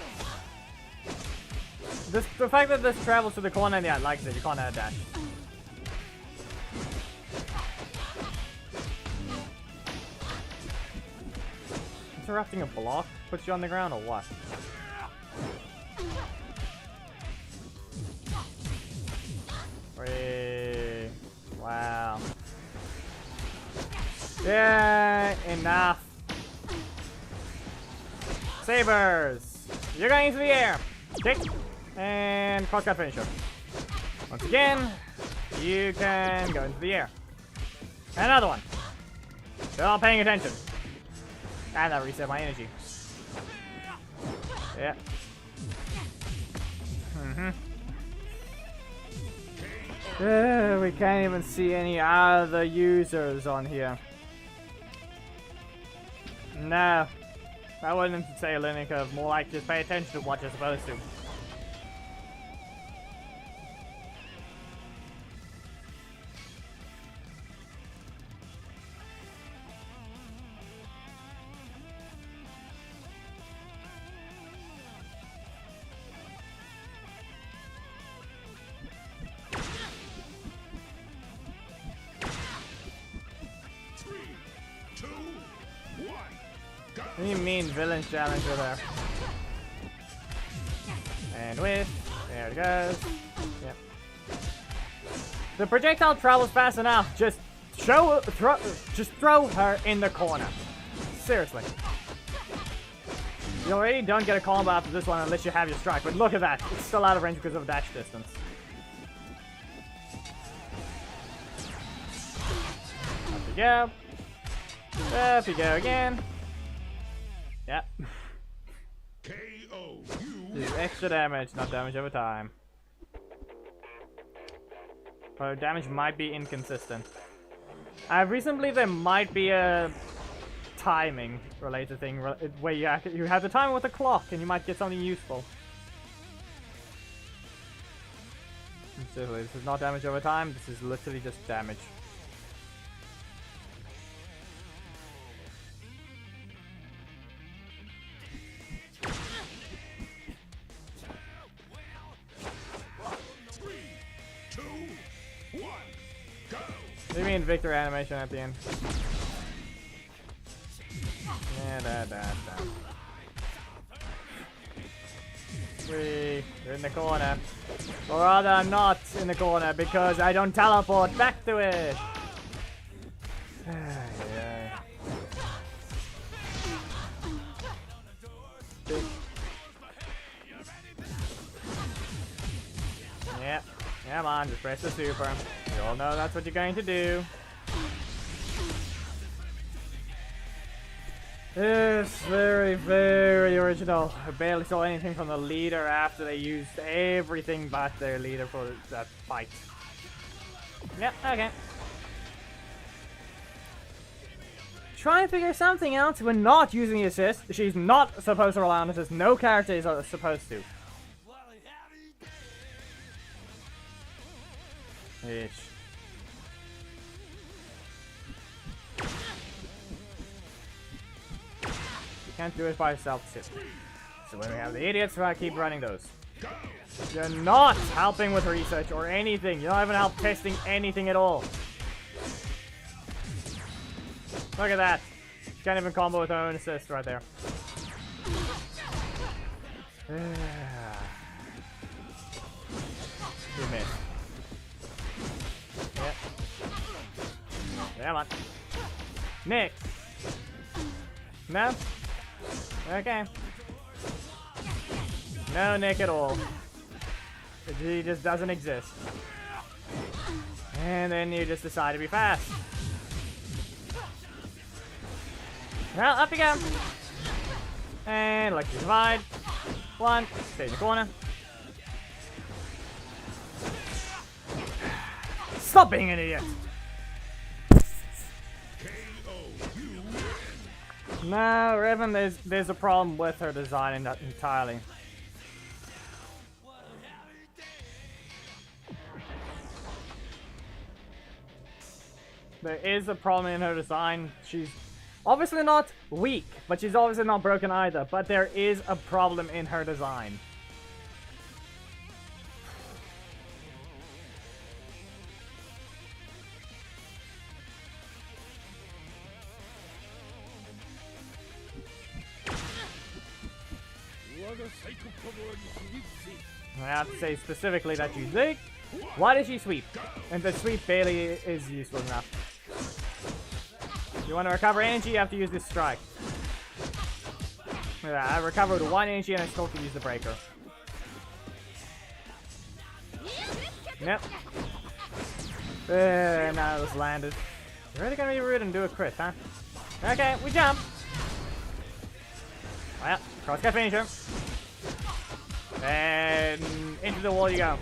The fact that this travels to the corner, yeah, like I said, you can't add dash. Interrupting a block puts you on the ground or what? Wait. Wow. Yeah, enough. Sabers! You're going into the air! Kick! And crosscut finisher. Once again, you can go into the air. Another one. They're not paying attention. And that reset my energy. Yeah. We can't even see any other users on here. No. I wouldn't say a learning curve, more like just pay attention to what you're supposed to. What do you mean villain challenger there? And with, there it goes. Yep. The projectile travels fast enough. Just throw her in the corner. Seriously. You already don't get a combo after this one unless you have your strike. But look at that. It's still out of range because of dash distance. Up you go. Up you go again. Yep. KO. Do extra damage, not damage over time. Or damage might be inconsistent. I reason believe there might be a timing related thing where you have the timer with a clock and you might get something useful. Seriously, this is not damage over time, this is literally just damage. What do you mean victory animation at the end? Yeah, You're in the corner. Or rather, I'm not in the corner because I don't teleport back to it. Yeah, come on, just press the super. You all know that's what you're going to do. It's very, very original. I barely saw anything from the leader after they used everything but their leader for that fight. Yep, okay. Try and figure something out. We're not using the assist. She's not supposed to rely on assist. No character is supposed to. Ish. You can't do it by yourself, sis. So when we have the idiots, I keep running those. You're not helping with research or anything. You don't even help testing anything at all. Look at that. She can't even combo with her own assist right there. You missed. Yep. Come on. Nick. No? Okay. No Nick at all. He just doesn't exist. And then you just decide to be fast. Well, up you go. And electric divide. One. Stay in the corner. Stop being an idiot. No, Ribbon, there's a problem with her design entirely. There is a problem in her design. She's obviously not weak, but she's obviously not broken either. But there is a problem in her design. I have to say specifically that you think. Why does she sweep? And the sweep barely is useful enough. If you want to recover energy, you have to use this strike. Yeah, I recovered 1 energy and I still can use the breaker. Yep. Now it was landed. You're really gonna be rude and do a crit, huh? Okay, we jump. Well, crosscut finisher. And into the wall you go.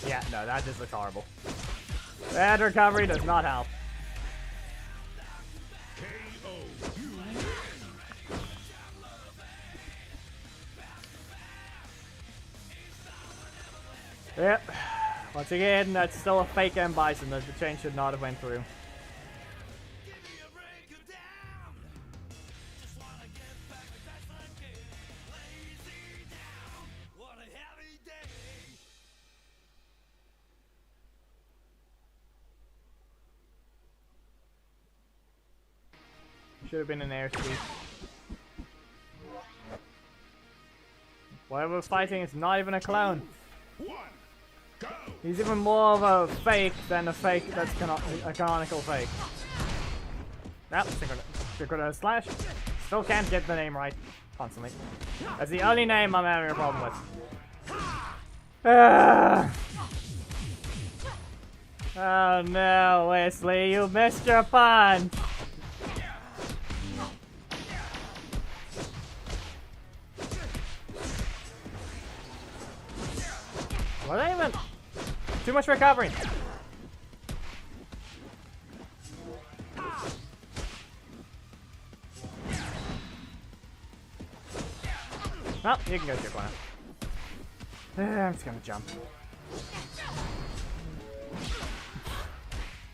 Yeah, no, that just looks horrible. That recovery does not help. Yep. Once again, that's still a fake M Bison that the chain should not have went through. Should have been an air sweep. Whatever fighting, it's not even a clone. He's even more of a fake than a fake that's a canonical fake. Nope, synchronous slash. Still can't get the name right. Constantly. That's the only name I'm having a problem with. Oh no, Wesley, you missed your punch! What are they even? Too much recovery. Well, you can go to your corner. I'm just gonna jump.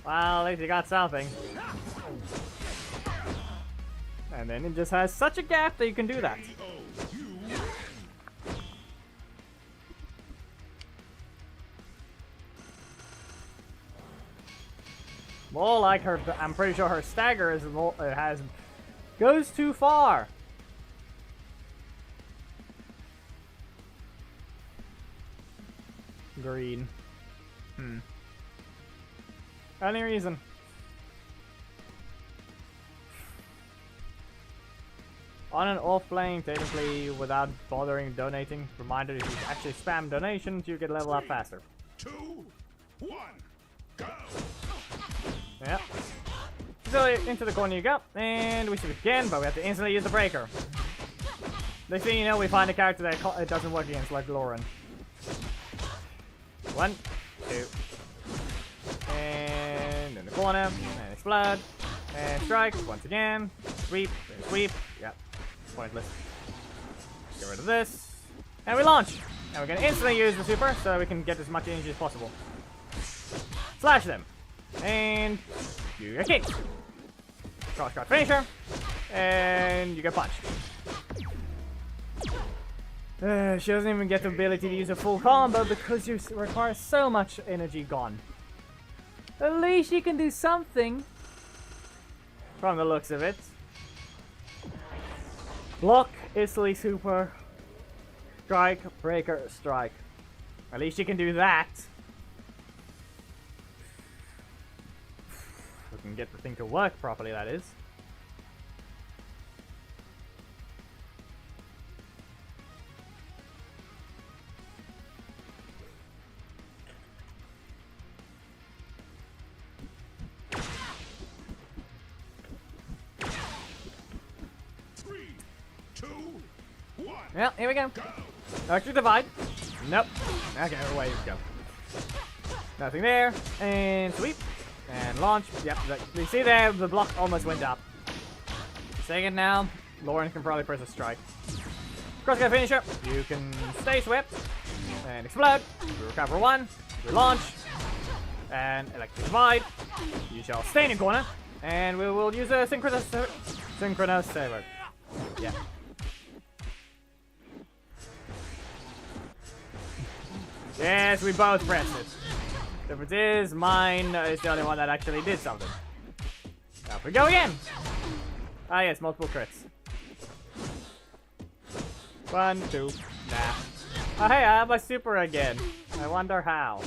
Well, at least you got something. And then it just has such a gap that you can do that. More like her, I'm pretty sure her stagger is more, goes too far. Green. Any reason? On and off playing, technically without bothering donating. Reminder, if you actually spam donations, you can level up faster. 2, 1, go! Yep. So into the corner you go, and we sweep again, but we have to instantly use the breaker. Next thing you know, we find a character that it doesn't work against, like Lauren. 1, 2, and in the corner, and explode, and strike once again, sweep, and sweep. Yep, pointless. Get rid of this, and we launch. And we're gonna instantly use the super so we can get as much energy as possible. Slash them. And you get kicked. Cross-cut finisher. And you get punched. She doesn't even get the ability to use a full combo because you require so much energy gone. At least you can do something. From the looks of it. Block, instantly super. Strike, breaker, strike. At least you can do that. We can get the thing to work properly, that is. Yeah, here we go. Electric divide. Nope. Okay, away we go. Nothing there. And sweep. And launch. Yep. You see there, the block almost went up. Second now. Lauren can probably press a strike. Crossguard finisher. You can stay swept. And explode. We recover one. We launch. And electric divide. You shall stay in your corner. And we will use a synchronous saber. Yeah. Yes, we both pressed it. Difference is, mine is the only one that actually did something. Up we go again! Ah yes, multiple crits. 1, 2, nah. Oh hey, I have my super again. I wonder how.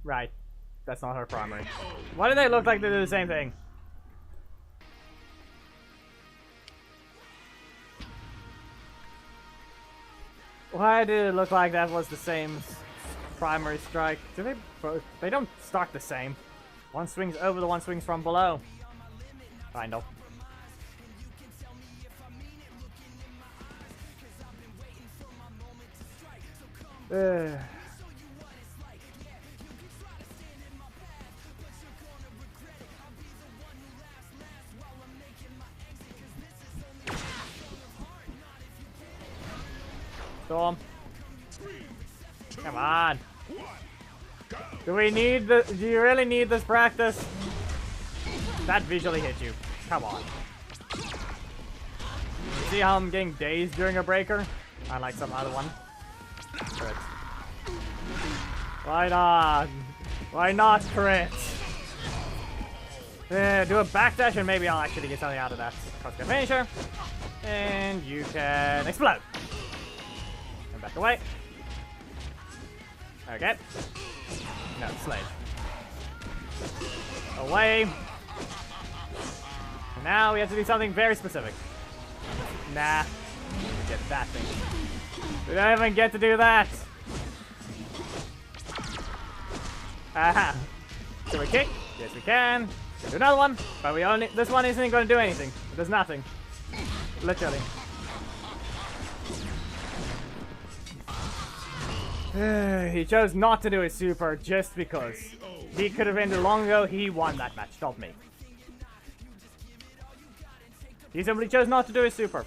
Right. That's not her primary. Why do they look like they do the same thing? Why did it look like that was the same primary strike? Do they both? They don't start the same. One swings over, the one swings from below. Kind of. Storm. Come on. Do we need the? Do you really need this practice? That visually hit you. Come on. See how I'm getting dazed during a breaker? Unlike some other one. Crit. Why not? Why not crit? Do a backdash and maybe I'll actually get something out of that. Crossguard finisher. And you can explode. And back away. Okay. No, slave. Away. And now we have to do something very specific. Nah. Get that thing. We don't even get to do that. Aha. Can we kick? Yes, we can. Do another one, but we only. This one isn't going to do anything. It does nothing. Literally. He chose not to do his super just because. He could have ended long ago. He won that match, not me. He simply chose not to do his super.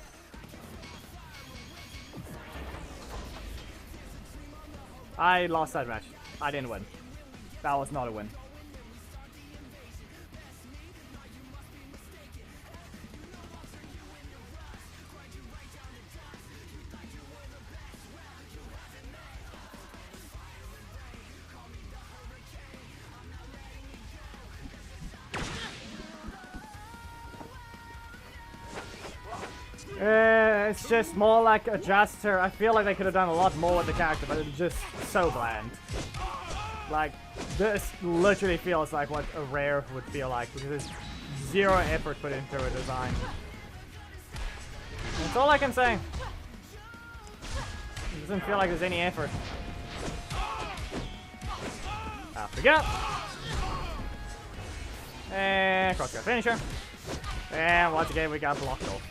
I lost that match. I didn't win. That was not a win. It's just more like a Adjuster. I feel like they could have done a lot more with the character, but it's just so bland. Like, this literally feels like what a rare would feel like, because there's zero effort put into a design. That's all I can say. It doesn't feel like there's any effort. Off we go. And crossguard finisher. And once again we got blocked off.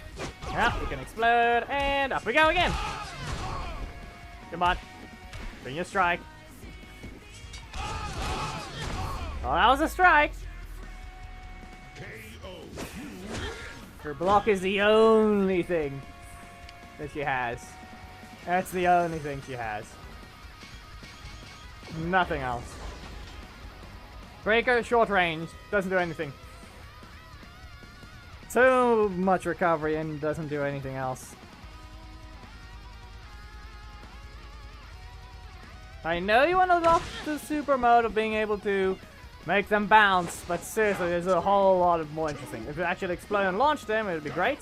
Yeah, we can explode, and up we go again. Come on. Bring your strike. Oh, that was a strike. Her block is the only thing that she has. That's the only thing she has. Nothing else. Breaker, short range, doesn't do anything. Too much recovery and doesn't do anything else. I know you want to lock the super mode of being able to make them bounce, but seriously, there's a whole lot of more interesting. If you actually explode and launch them, it would be great.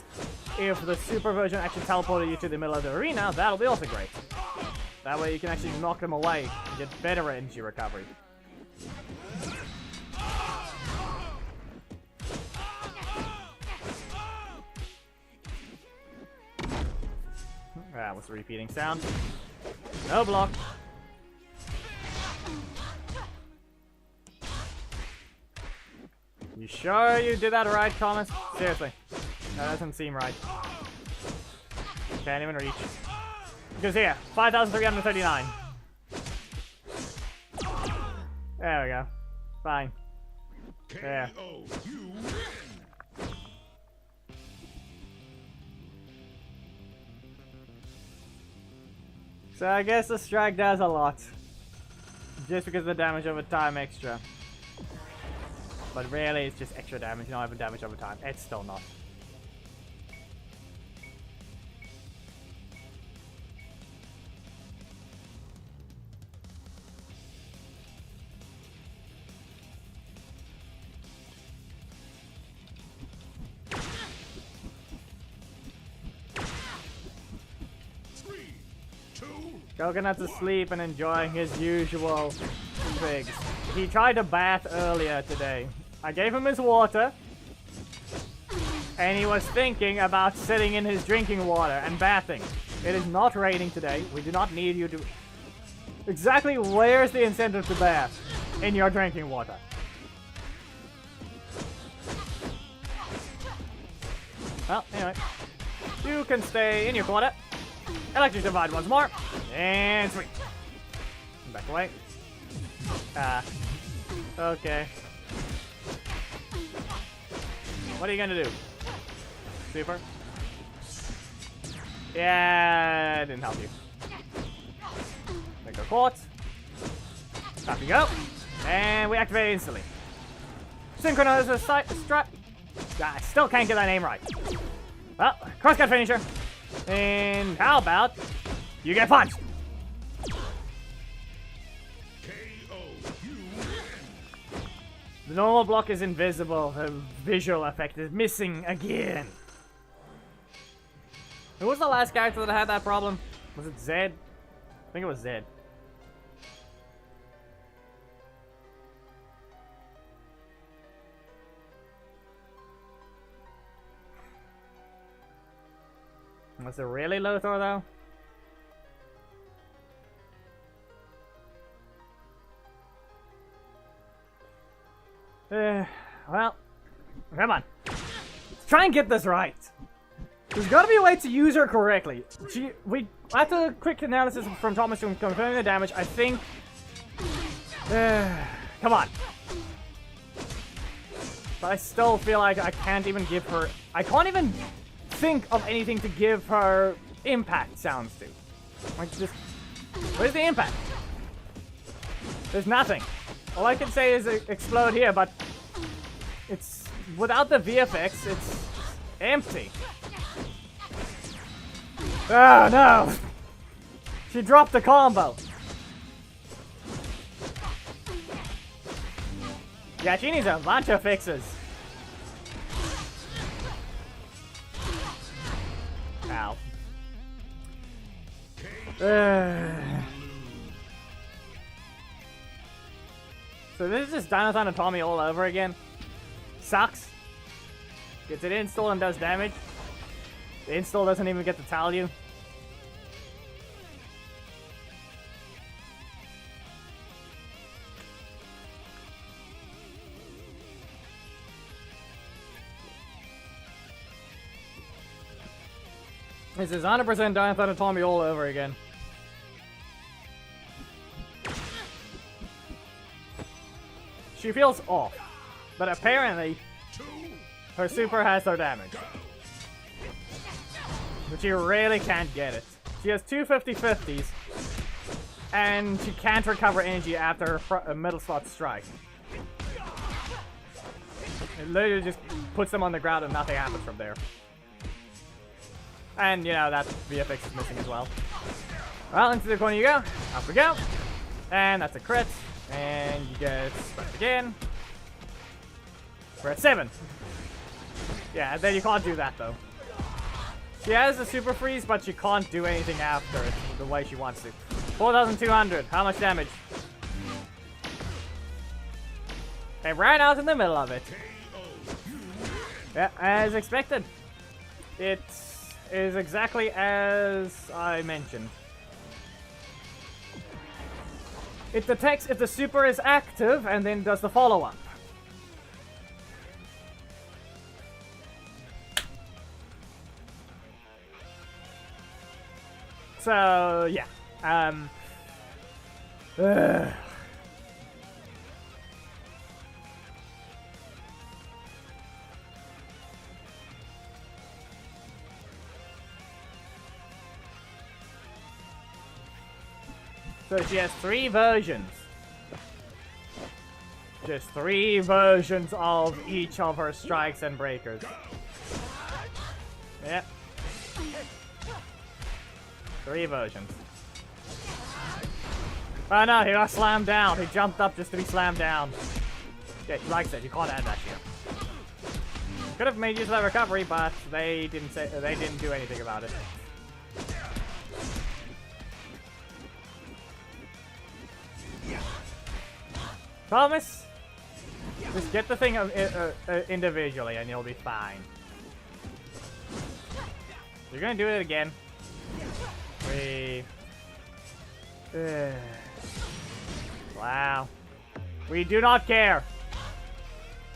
If the super version actually teleported you to the middle of the arena, that'll be also great. That way you can actually knock them away and get better energy recovery. That was a repeating sound. No block. You sure you did that right, Thomas? Seriously. That doesn't seem right. Can't even reach. Because here, 5,339. There we go. Fine. There. So I guess the strike does a lot. Just because of the damage over time extra. But really it's just extra damage, you don't have damage over time. It's still not. Coconut's asleep and enjoying his usual things. He tried to bath earlier today. I gave him his water. And he was thinking about sitting in his drinking water and bathing. It is not raining today. We do not need you to... Exactly where's the incentive to bath? In your drinking water. Well, anyway. You can stay in your corner. Electric divide once more. And sweet. Back away. Okay. What are you gonna do? Super? Yeah, didn't help you. There go quartz. Off you go. And we activate instantly. Synchronize the strike. I still can't get that name right. Well, crosscut finisher. And how about you get punched? The normal block is invisible. The visual effect is missing again. Who was the last character that had that problem? Was it Zed? I think it was Zed. Was it really Lothar though? Well, come on. Let's try and get this right. There's gotta be a way to use her correctly. After a quick analysis from Thomas confirming the damage, I think... come on. But I still feel like I can't even give her... I can't even think of anything to give her impact sounds to. Like, just... Where's the impact? There's nothing. All I can say is explode here, but it's without the VFX, it's empty. Oh no! She dropped the combo. Yeah, she needs a bunch of fixes. Ow. So this is just Dinosaur Tommy all over again. Sucks. Gets it installed and does damage. The install doesn't even get to tell you. This is 100% Dinosaur Tommy all over again. She feels off, but apparently her super has no damage. But she really can't get it. She has two 50-50s, and she can't recover energy after her middle slot strike. It literally just puts them on the ground and nothing happens from there. And, you know, that VFX is missing as well. Well, into the corner you go. Up we go. And that's a crit. And you get smacked again. We're at 7. Yeah, then you can't do that though. She has a super freeze, but she can't do anything after it the way she wants to. 4,200. How much damage? Okay, right out in the middle of it. Yeah, as expected. It is exactly as I mentioned. It detects if the super is active and then does the follow-up. So yeah. Ugh. So she has 3 versions. Just 3 versions of each of her strikes and breakers. Yep. 3 versions. Oh no, he got slammed down. He jumped up just to be slammed down. Yeah, like I said, you can't add that shit. Could have made use of that recovery, but they didn't do anything about it. Thomas, just get the thing individually and you'll be fine. You're gonna do it again. Wow. We do not care.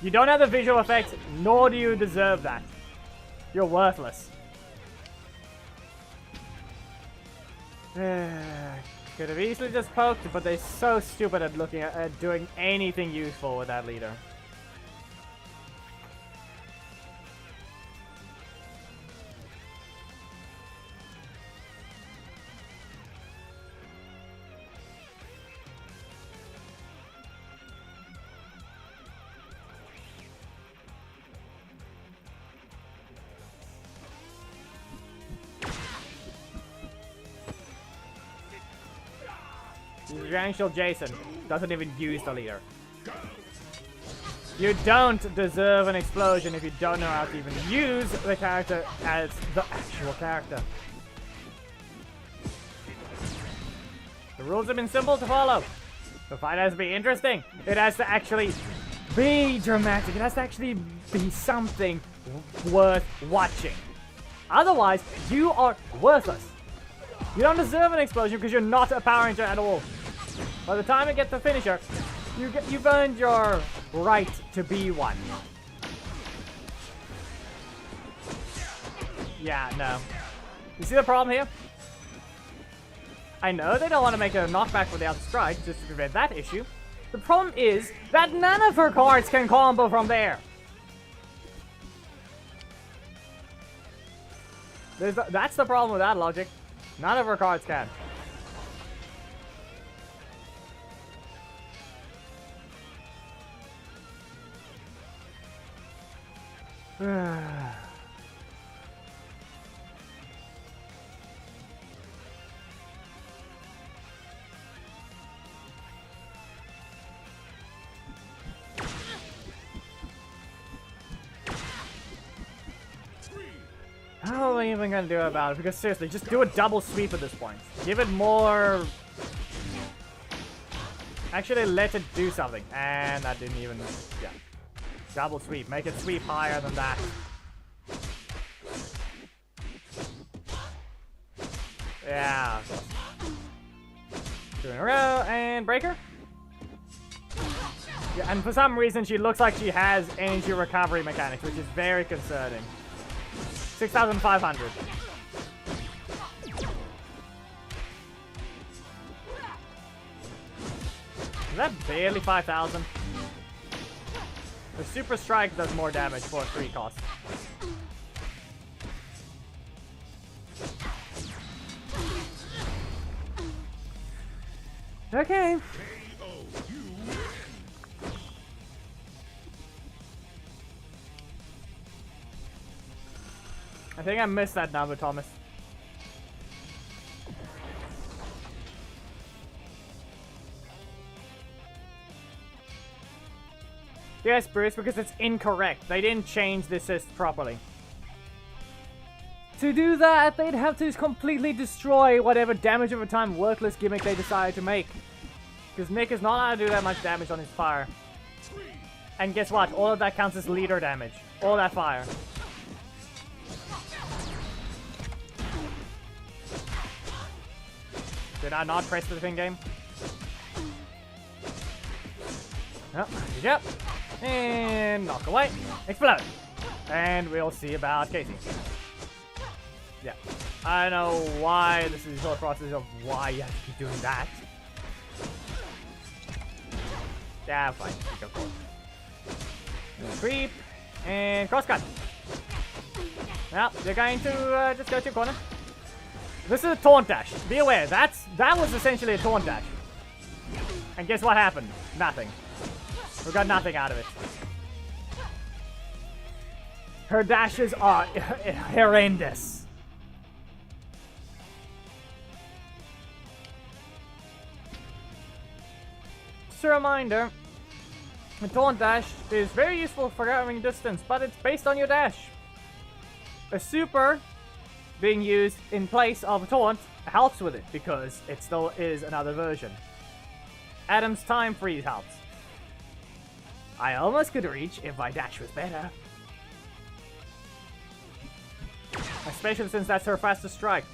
You don't have the visual effects, nor do you deserve that. You're worthless. Could have easily just poked, but they're so stupid at looking at doing anything useful with that leader. Angel Jason doesn't even use the leader. You don't deserve an explosion if you don't know how to even use the character as the actual character. The rules have been simple to follow. The fight has to be interesting. It has to actually be dramatic. It has to actually be something worth watching. Otherwise, you are worthless. You don't deserve an explosion because you're not a Power Ranger at all. By the time you get the finisher, you've earned your right to be one. Yeah, no. You see the problem here? I know they don't want to make a knockback for the other strike just to prevent that issue. The problem is that none of her cards can combo from there. That's the problem with that logic. None of her cards can. How are we even gonna do about it? Because seriously, just do a double sweep at this point. Give it more... Actually, let it do something. And that didn't even... Yeah. Double sweep. Make it sweep higher than that. Yeah. 2 in a row. And breaker. Yeah, and for some reason, she looks like she has energy recovery mechanics, which is very concerning. 6,500. Is that barely 5,000? The Super Strike does more damage for 3 costs. Okay. I think I missed that number, Thomas. Yes, Bruce, because it's incorrect. They didn't change the assist properly. To do that, they'd have to completely destroy whatever damage over time worthless gimmick they decided to make. Because Nick is not allowed to do that much damage on his fire. And guess what? All of that counts as leader damage. All that fire. Did I not press the thing game? Oh, yep. And knock away. Explode. And we'll see about Casey. Yeah. I don't know why this is the whole process of why you have to keep doing that. Yeah, fine. Go for it. Creep and crosscut. Well, you're going to just go to your corner. This is a taunt dash. Be aware, that was essentially a taunt dash. And guess what happened? Nothing. We got nothing out of it. Her dashes are horrendous. Just a reminder, the taunt dash is very useful for covering distance, but it's based on your dash. A super being used in place of a taunt helps with it because it still is another version. Adam's time freeze helps. I almost could reach if my dash was better. Especially since that's her fastest strike.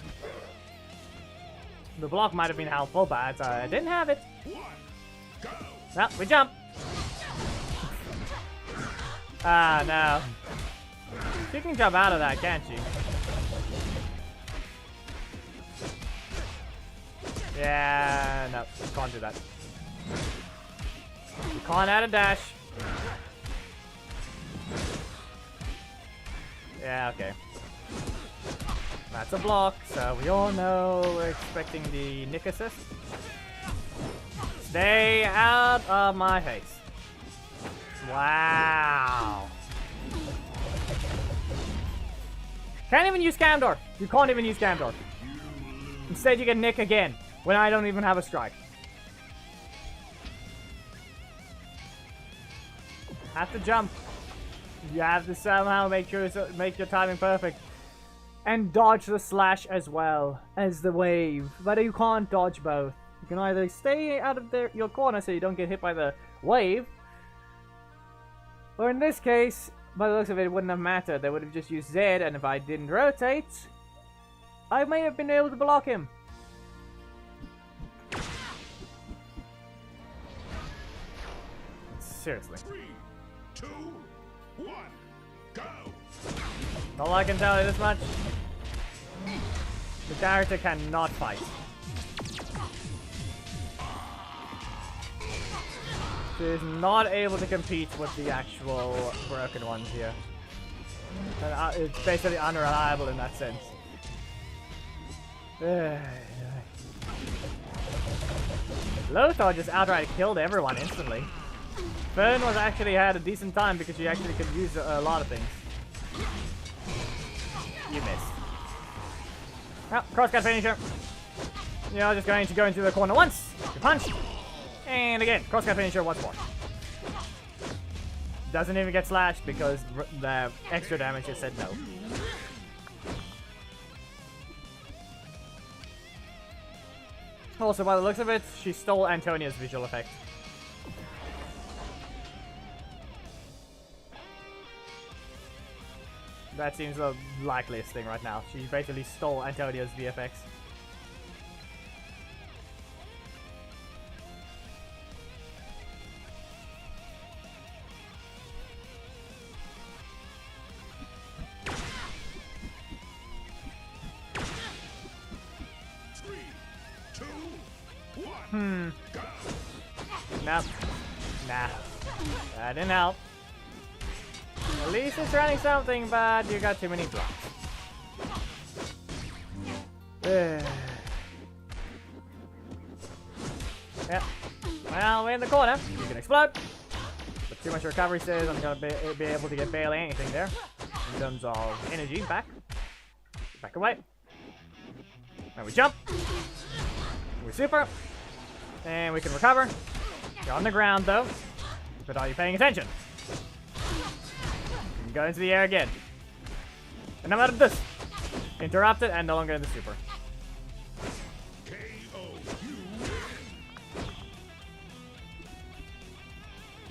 The block might have been helpful, but I didn't have it. Well, we jump. Ah, no. She can jump out of that, can't she? Yeah, no, can't do that. You can't add a dash. Yeah, okay. That's a block, so we all know we're expecting the nick assist. Stay out of my face. Wow. Can't even use Camdor. You can't even use Camdor. Instead you get nick again, when I don't even have a strike. Have to jump. You have to somehow make your timing perfect. And dodge the slash as well as the wave. But you can't dodge both. You can either stay out of your corner so you don't get hit by the wave. Or in this case, by the looks of it, it wouldn't have mattered. They would have just used Z, and if I didn't rotate, I may have been able to block him. Seriously. 3, 2, 1, go! All I can tell you this much. The character cannot fight. She is not able to compete with the actual broken ones here. And, it's basically unreliable in that sense. Lothar just outright killed everyone instantly. Fern was actually had a decent time because she actually could use a lot of things. You missed. Oh, crosscut finisher. You're just going to go into the corner once. You punch. And again, crosscut finisher once more. Doesn't even get slashed because the extra damage just said no. Also, by the looks of it, she stole Antonia's visual effect. That seems the likeliest thing right now. She basically stole Antonia's VFX. Nope. Nah. That didn't help. At least it's running something, but you got too many blocks. Yep. Well, we're in the corner. You can explode. But too much recovery says I'm gonna be able to get barely anything there. In terms of energy. Back. Back away. Now we jump. We super. And we can recover. You're on the ground though. But are you paying attention? You can go into the air again. And I'm out of this. Interrupted and no longer in the super.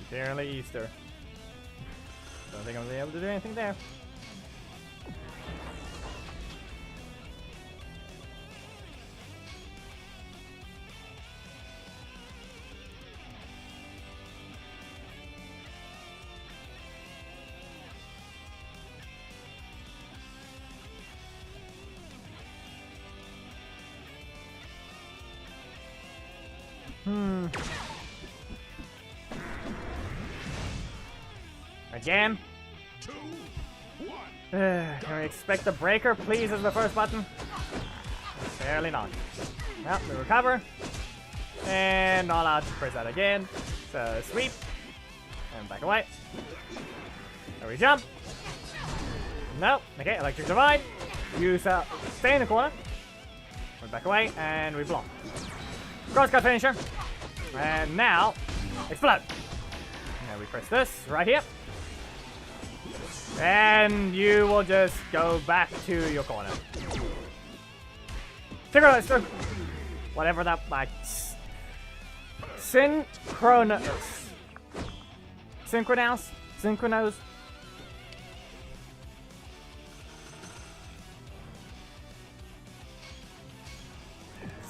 Apparently Easter. Don't think I'm gonna be able to do anything there. Again. 2, 1. Can we expect the breaker, please, as the first button? Apparently not. Well, we recover. And not allowed to press that again. So sweep. And back away. There we jump. No. Okay, electric divide. Use stay in the corner. We back away and we block. Crosscut finisher. And now explode. Now we press this right here. And you will just go back to your corner. Whatever that like synchronous.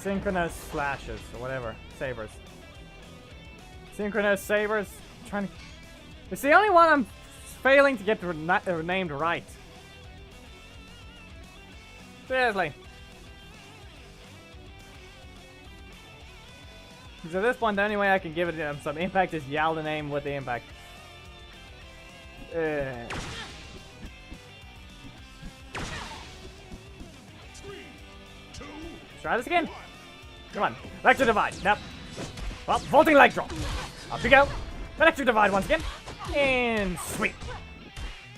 Synchronous slashes or whatever. Sabers. Synchronous sabers. Trying to. It's the only one I'm failing to get named right. Seriously. Because at this point, the only way I can give it some impact is yell the name with the impact. Three, two, Try this again. Come on. Electric divide. Nope. Well, vaulting leg drop. Up you go. Electric divide once again. And sweep.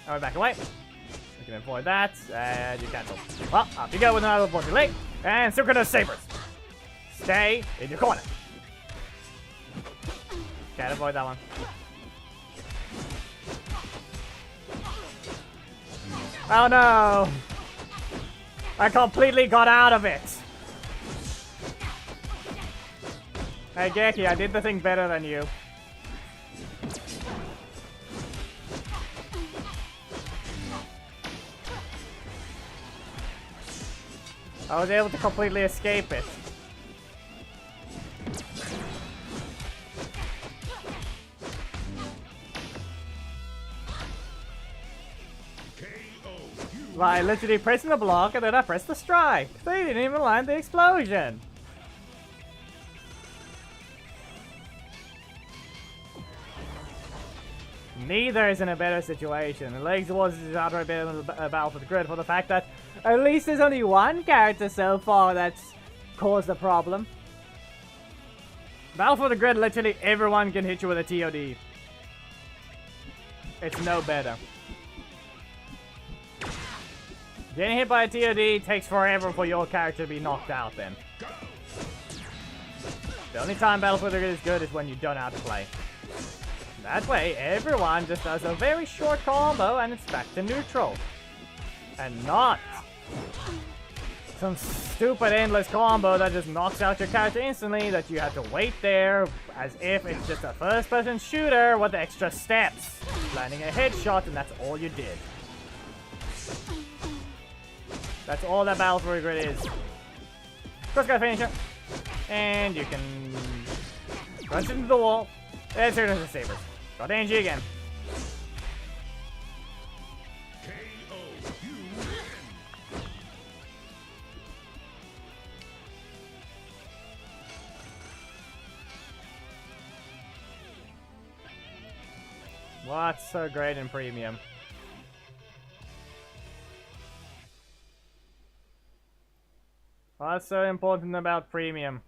Now we're back away. We can avoid that. And you cancel. Well, up you go with another vaulting leg. And synchronous sabers. Stay in your corner. Can't avoid that one. Oh no! I completely got out of it! Hey Geki, I did the thing better than you. I was able to completely escape it. By literally pressing the block and then I pressed the strike. They didn't even land the explosion. Neither is in a better situation. Legs was outright better than the Battle for the Grid for the fact that at least there's only one character so far that's caused a problem. Battle for the Grid, literally everyone can hit you with a TOD. It's no better. Getting hit by a TOD takes forever for your character to be knocked out then. The only time Battle for the Grid is good is when you don't know how to play. That way, everyone just does a very short combo and it's back to neutral. And not some stupid endless combo that just knocks out your character instantly that you have to wait there as if it's just a first-person shooter with extra steps. Landing a headshot and that's all you did. That's all that Battle for the Grid is. Crosscut finisher. And you can punch into the wall. And turn into sabers. Got Angie again. KO. You win. What's so great in premium? What's so important about premium?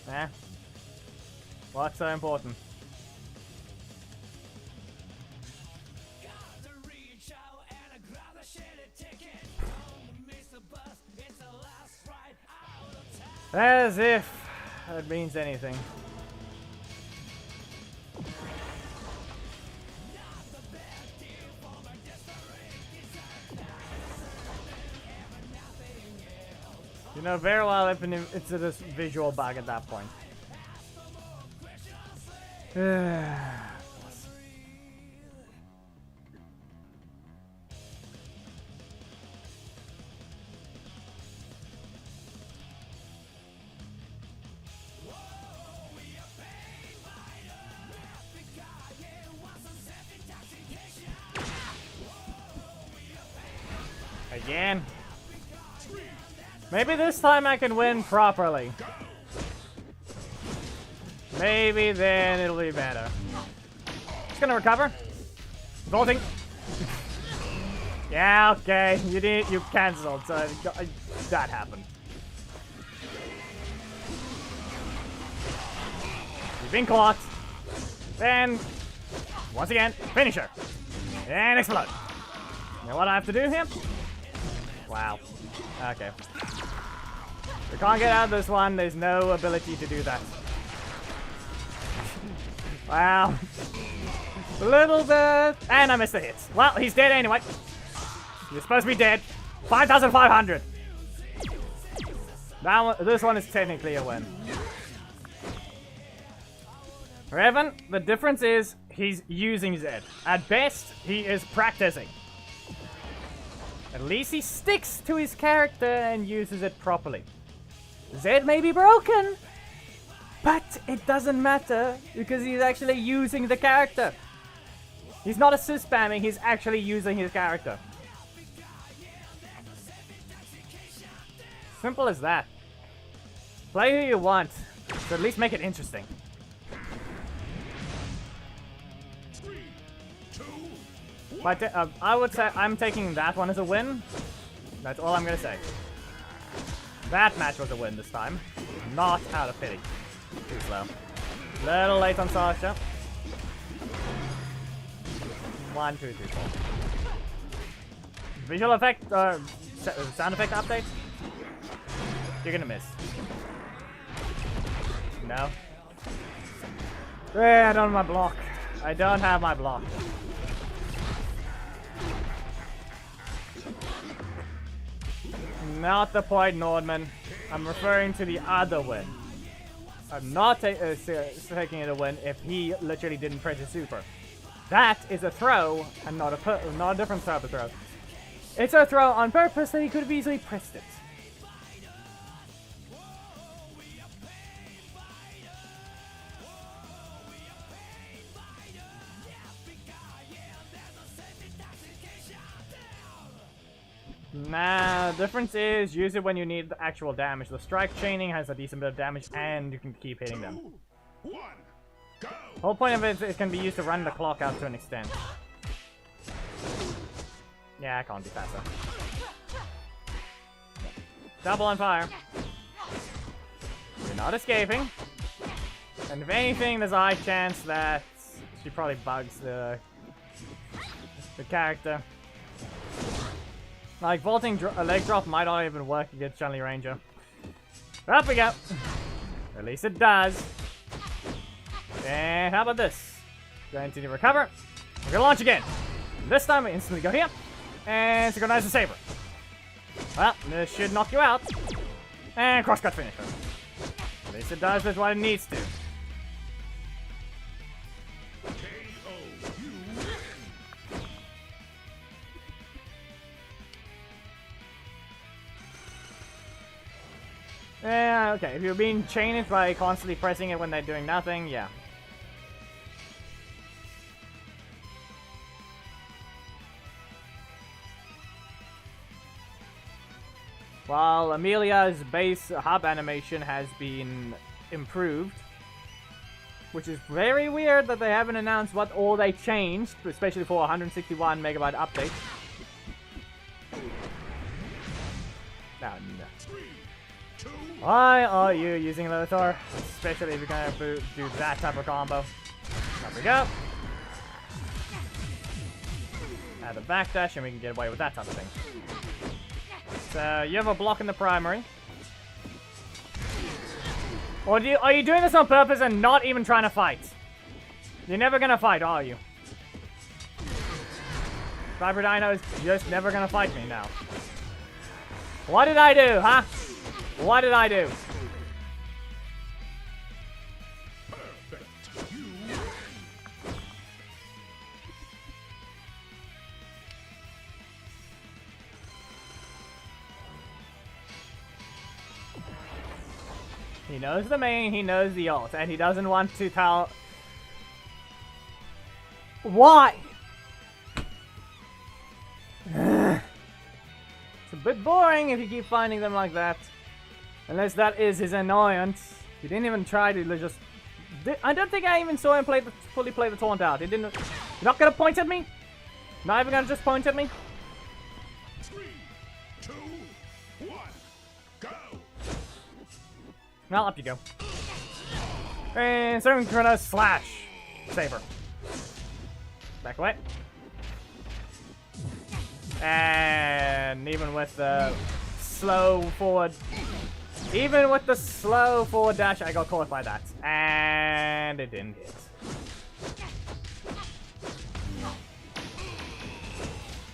Eh? What's so important? As if that means anything. You know very well if it's a visual bug at that point. again. Maybe this time I can win properly. Maybe then it'll be better. Just gonna recover. Vaulting. Yeah, okay. You cancelled, so that happened. You've been caught. Then, once again, finisher. And explode. You know what I have to do here? Wow. Okay. We can't get out of this one. There's no ability to do that. Wow. A little bit. And I missed the hit. Well, he's dead anyway. You're supposed to be dead. 5,500. That one, this one is technically a win. For Evan, the difference is he's using Zed. At best, he is practicing. At least he sticks to his character and uses it properly. Zed may be broken, but it doesn't matter because he's actually using the character. He's not assist spamming, he's actually using his character. Simple as that. Play who you want, so at least make it interesting. 3, 2, 1. But I would say I'm taking that one as a win. That's all I'm gonna say. That match was a win this time. Not out of pity. Too slow. Little late on Sasha. 1, 2, 3, 4. Visual effect, sound effect update? You're gonna miss. No. I don't have my block. I don't have my block. Not the point, Nordman. I'm referring to the other win. I'm not taking it a win if he literally didn't press his super. That is a throw and not a different type of throw. It's a throw on purpose that he could have easily pressed it. Nah, the difference is use it when you need the actual damage. The strike chaining has a decent bit of damage and you can keep hitting them. 2, 1, go. The whole point of it is it can be used to run the clock out to an extent. Yeah, I can't be faster. Double on fire. You're not escaping. And if anything, there's a high chance that she probably bugs the character. Like, vaulting a leg drop might not even work against Chun-Li Ranger. Up we go! At least it does. And how about this? Going to recover. We're gonna launch again. This time we instantly go here. And synchronize the saber. Well, this should knock you out. And crosscut finisher. At least it does what it needs to. Yeah, okay, if you're being chained by constantly pressing it when they're doing nothing, yeah. While Amelia's base hub animation has been improved, which is very weird that they haven't announced what all they changed, especially for a 161 megabyte update. No. Why are you using Lothar? Especially if you're gonna do that type of combo. Up we go. Add a backdash and we can get away with that type of thing. So you have a block in the primary. Or are you doing this on purpose and not even trying to fight? You're never gonna fight, are you? Cyber Dino is just never gonna fight me now. What did I do, huh? What did I do? He knows the main, he knows the ult, and he doesn't want to tell... Why? bit boring if you keep finding them like that. Unless that is his annoyance. He didn't even try to just... I don't think I even saw him fully play the taunt out. He didn't... You're not gonna point at me? Not even gonna just point at me? 3, 2, 1, go! Well, up you go. And Synchronous Slash. Saber. Back away. And even with the slow forward... Even with the slow forward dash, I got caught by that. And it didn't hit.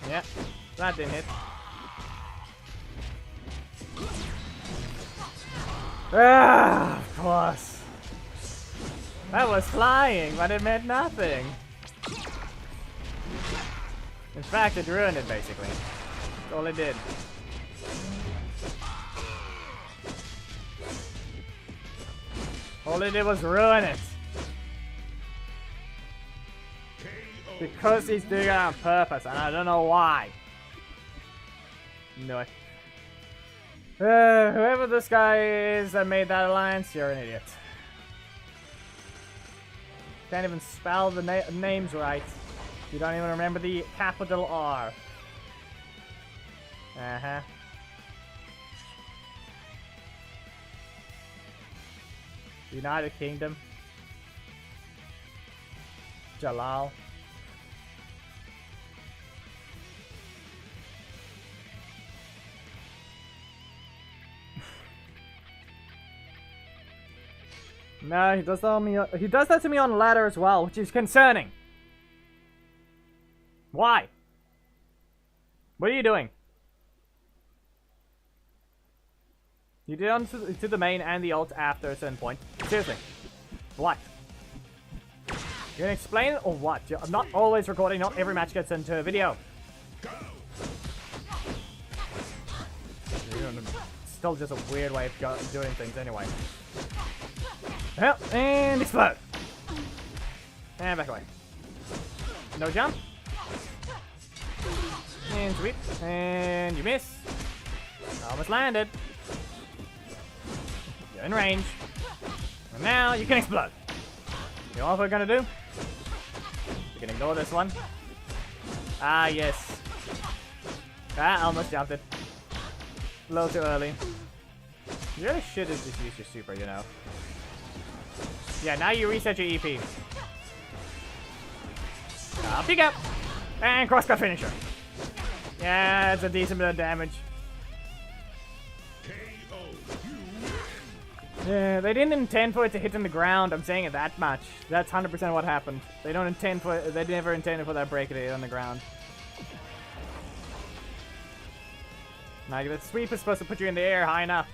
Yeah, that didn't hit. Ah, of course. That was flying, but it meant nothing. In fact, it ruined it, basically. That's all it did. All it did was ruin it. Because he's doing it on purpose, and I don't know why. No. Whoever this guy is that made that alliance, you're an idiot. Can't even spell the names right. You don't even remember the capital R. Uh-huh. United Kingdom. Jalal. No, he does that on me. He does that to me on ladder as well, which is concerning. Why? What are you doing? You did on to the main and the ult after a certain point. Seriously. What? You gonna explain it or what? I'm not always recording, not every match gets into a video. Still just a weird way of doing things anyway. Well, and explode. And back away. No jump. And sweep. And you miss. Almost landed. You're in range. And now you can explode. You know what we're gonna do? You can ignore this one. Ah, yes. Ah, I almost jumped it. A little too early. You really should have just used your super, you know. Yeah, now you reset your EP. Up you go. And crosscut finisher. Yeah, it's a decent bit of damage. Yeah, they didn't intend for it to hit in the ground. I'm saying it that much. That's 100% what happened. They don't intend for it. They never intended for that break to hit on the ground. Like, the sweep is supposed to put you in the air high enough.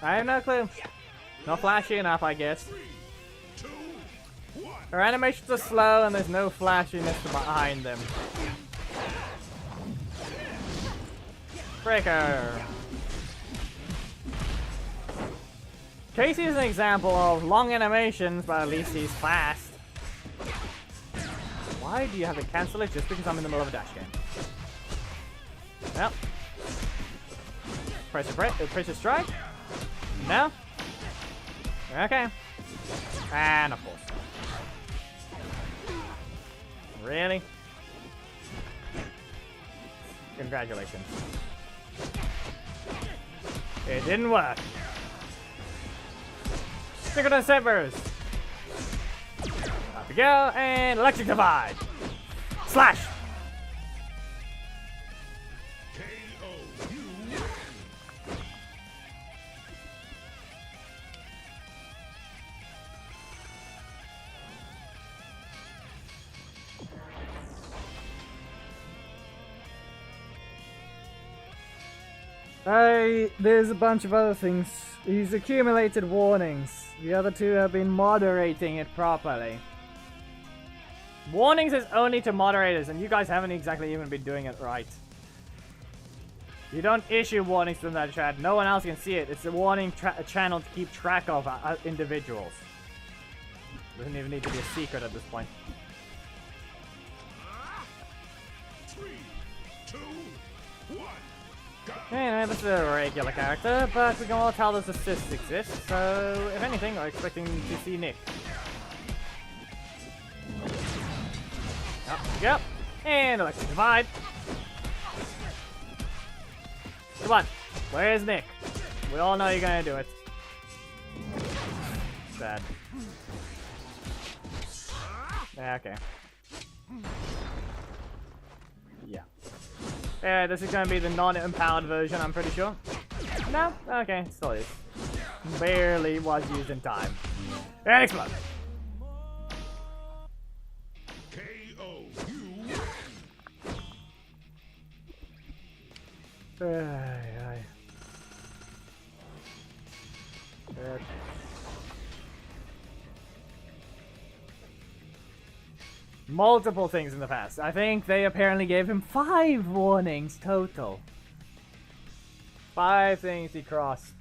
I have no clue. Not flashy enough, I guess. Her animations are slow and there's no flashiness behind them. Breaker. Casey is an example of long animations, but at least he's fast. Why do you have to cancel it just because I'm in the middle of a dash game? Well. Press your strike. No? Okay. And of course. Really? Congratulations. It didn't work. Synchronous Sabers. Up we go, and Electric Divide. Slash. There's a bunch of other things. He's accumulated warnings. The other two have been moderating it properly. Warnings is only to moderators, and you guys haven't exactly even been doing it right. You don't issue warnings from that chat. No one else can see it. It's a warning channel to keep track of individuals. Doesn't even need to be a secret at this point. 3, 2, 1, go! Anyway, this is a regular character, but we can all tell those assists exist, so if anything, we're expecting to see Nick. Up we go. And electric divide. Come on, where's Nick? We all know you're gonna do it. Sad. Yeah, okay. Yeah. Yeah, this is gonna be the non-empowered version, I'm pretty sure. No? Okay, it still is. Barely was used in time. And explode! KO, you Ay. Good. Multiple things in the past. I think they apparently gave him 5 warnings total. 5 things he crossed.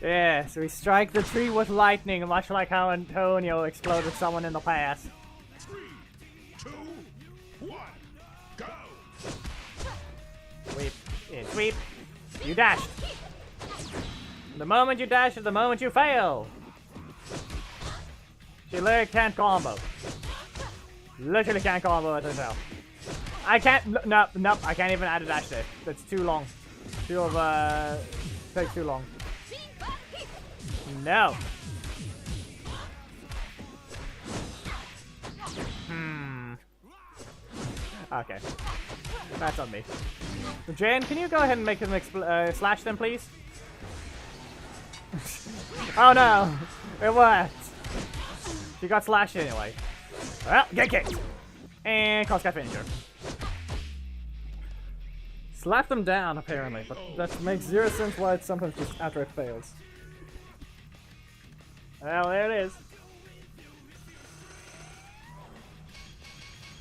Yeah, so we strike the tree with lightning, much like how Antonio exploded someone in the past. 3, 2, 1, go! Sweep. In. Sweep. You dashed. The moment you dash is the moment you fail. She literally can't combo. Literally can't combo at herself. I can't. Nope. I can't even add a dash there. That's too long. Takes too long. No. Okay. That's on me. Jane, can you go ahead and make him slash them, please? Oh no! It worked! She got slashed anyway. Well, get kicked! And cross-cut finisher. Slap them down, apparently, but that makes 0 sense why it's sometimes just outright fails. Well, there it is.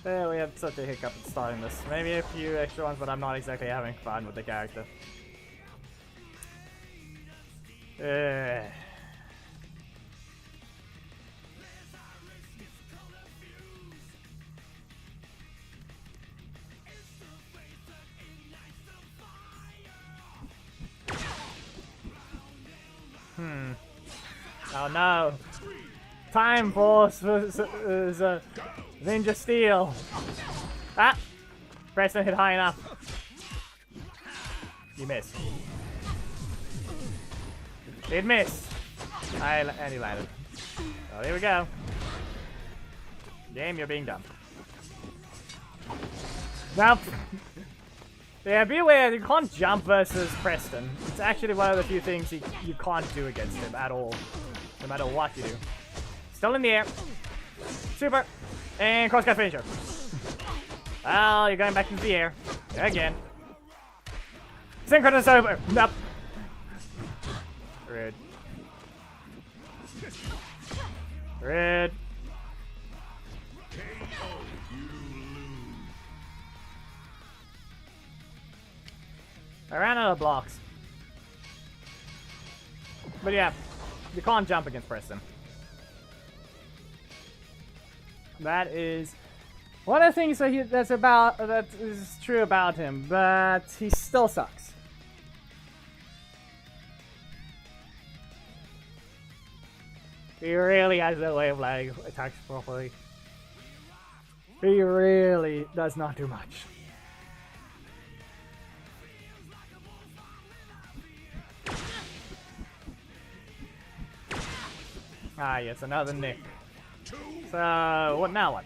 There we had such a hiccup at starting this. Maybe a few extra ones, but I'm not exactly having fun with the character. Oh no! Time Force was Ninja Steel. Ah! Preston hit high enough. You missed. It missed. And he landed. Oh, here we go. Game, you're being dumb. Nope. Yeah, be aware, you can't jump versus Preston. It's actually one of the few things you can't do against him at all. No matter what you do. Still in the air. Super. And cross-cut finisher. Well, you're going back into the air. Again. Synchronous over. Nope. Rude. Rude. I ran out of blocks. But yeah, you can't jump against Preston. That is one of the things that that is true about him, but he still sucks. He really has no way of landing attacks properly. He really does not do much. Ah, yes, another Nick. So, what now? What?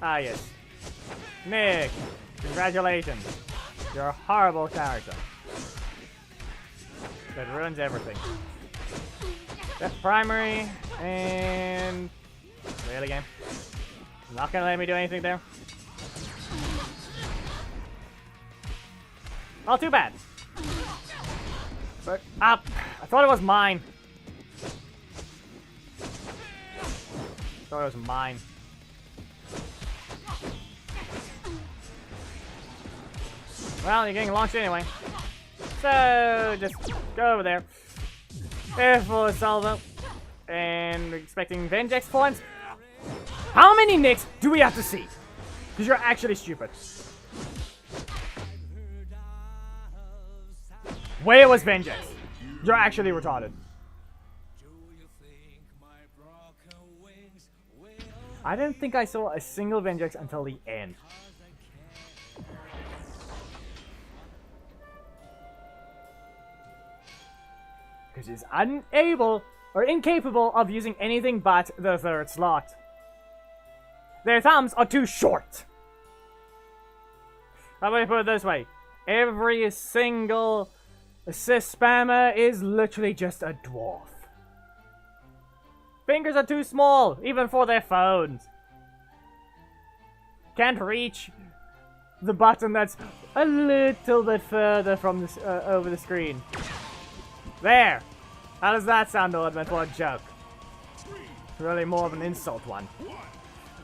Ah, yes. Nick, congratulations. You're a horrible character. That ruins everything. That's primary, and... Really, game? Not gonna let me do anything there? Oh, too bad. But, up! I thought it was mine. Thought it was mine. Well, you're getting launched anyway. So, just go over there. Careful, Salvo. And we're expecting Vengex points. How many nicks do we have to see? Because you're actually stupid. Where was Vengex? You're actually retarded. I didn't think I saw a single Vengex until the end. Because he's unable or incapable of using anything but the third slot. Their thumbs are too short. How about I put it this way? Every single assist spammer is literally just a dwarf. Fingers are too small, even for their phones. Can't reach the button that's a little bit further from this over the screen. There! How does that sound, Ordman, for a joke? Really more of an insult one.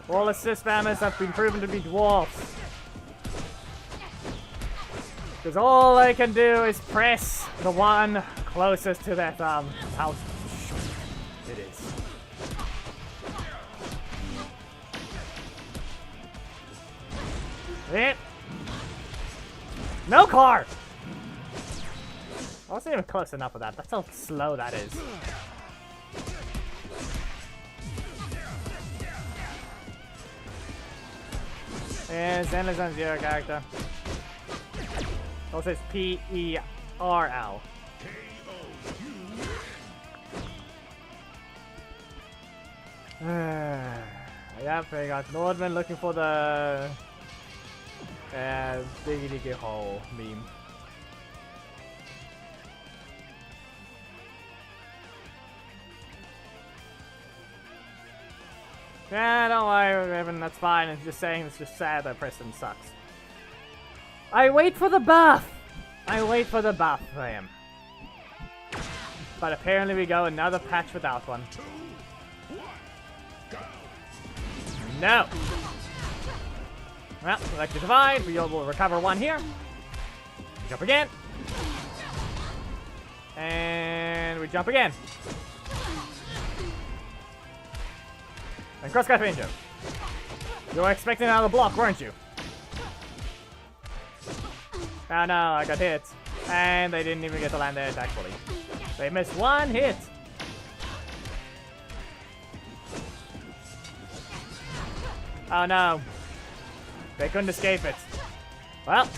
All assist spammers have been proven to be dwarfs. Because all they can do is press the one closest to their thumb. How short it is. It. No car! I wasn't even close enough with that. That's how slow that is. Yeah, Zen is on zero character. Also, it's P-E-R-L. Yep, we got Nordman looking for the Diggy Diggy Hole meme. Yeah, don't worry, Evan, that's fine. It's just saying it's just sad that Preston sucks. I wait for the buff! I wait for the buff for him. But apparently we go another patch without one. No! Well, select the divide. We will recover one here. Jump again. And we jump again. And cross-cut ranger. You were expecting another block, weren't you? Oh no, I got hit. And they didn't even get to land their attack fully. They missed one hit. Oh no. They couldn't escape it. Well,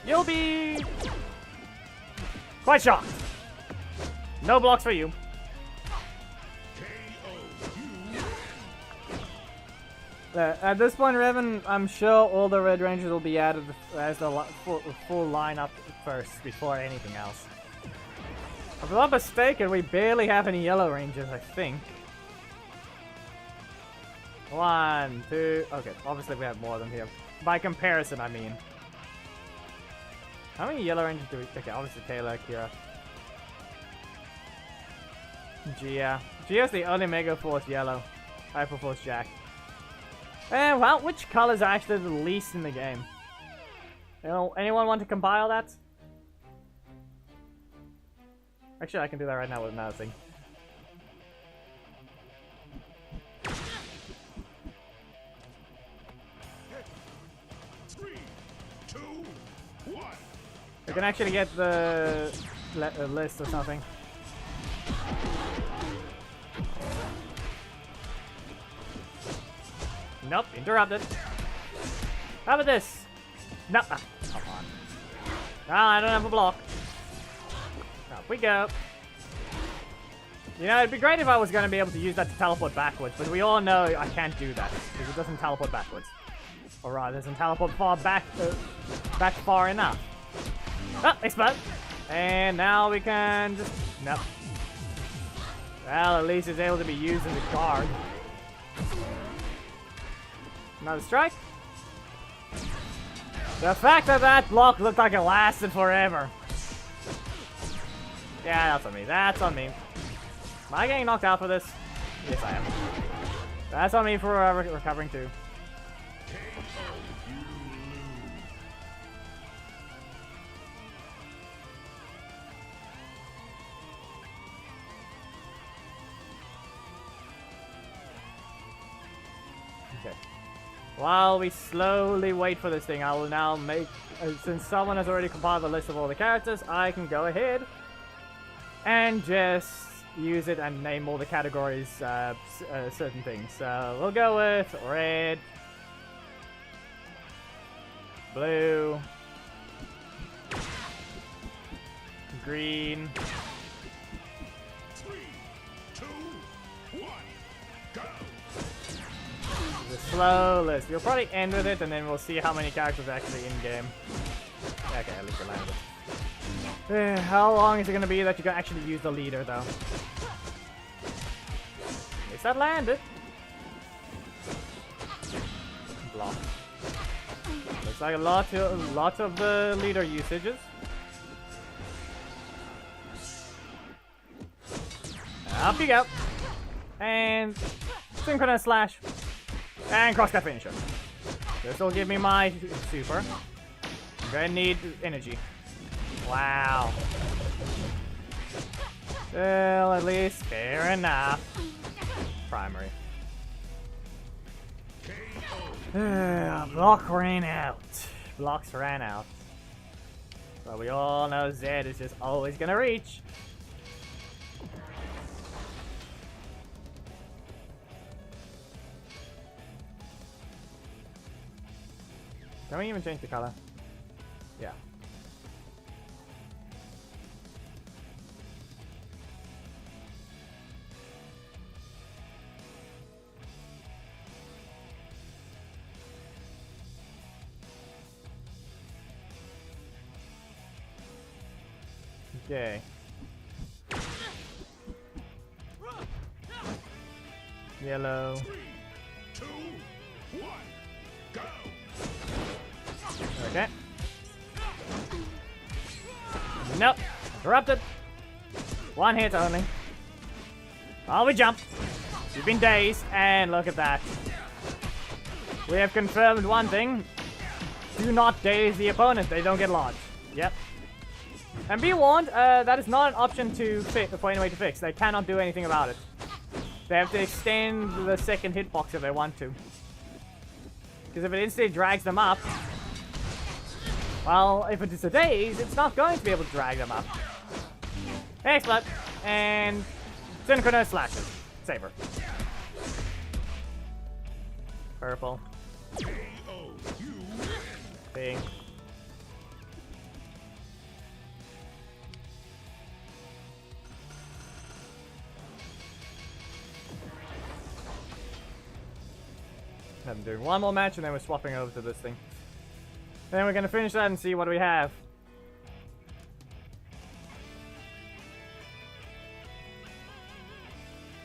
you'll be quite shocked. No blocks for you. At this point, Revan, I'm sure all the Red Rangers will be added as the full lineup first, before anything else. If I'm not mistaken, we barely have any Yellow Rangers, I think. 1, 2... Okay, obviously we have more of them here. By comparison, I mean. How many Yellow Rangers do we... Okay, obviously Taylor, Kira. Gia. Gia's the only Mega Force Yellow. Hyper Force Jack. And, well, which colors are actually the least in the game? You know, anyone want to compile that? Actually, I can do that right now with another thing. We can actually get the list or something. Nope, interrupted. How about this? No, come on. No, I don't have a block. Up we go. You know, it'd be great if I was going to be able to use that to teleport backwards, but we all know I can't do that, because it doesn't teleport backwards. Or rather, it doesn't teleport far back far enough. Oh, expert! And now we can just... Nope. Well, at least it's able to be used as a guard. Another strike. The fact that that block looked like it lasted forever. Yeah, that's on me. That's on me. Am I getting knocked out for this? Yes, I am. That's on me for recovering too. Okay. While we slowly wait for this thing, I will now make... since someone has already compiled the list of all the characters, I can go ahead and just use it and name all the categories certain things. So we'll go with red, blue, green. 3, 2, 1, go! The slow list. We'll probably end with it and then we'll see how many characters are actually in game. Okay, at least we landed. How long is it going to be that you can actually use the leader, though? At least that landed. Block. Looks like a lot of the leader usages. Up you go. And synchronous slash. And crosscut finisher. This will give me my super. I'm going to need energy. Wow. Well, at least fair enough. Primary. Block ran out. Blocks ran out. But we all know Zed is just always gonna reach. Can we even change the color? Yeah. Okay. Yellow. 3, 2, 1, go! Okay. Nope. Interrupted. One hit only. Oh, we jump. You've been dazed, and look at that. We have confirmed one thing. Do not daze the opponent. They don't get launched. Yep. And be warned, that is not an option to fix, for any way to fix. They cannot do anything about it. They have to extend the second hitbox if they want to. Because if it instantly drags them up, well, if it is a daze, it's not going to be able to drag them up. Explode. And synchronous slashes. Saber. Purple. Pink. I'm doing one more match and then we're swapping over to this thing. Then we're gonna finish that and see what we have.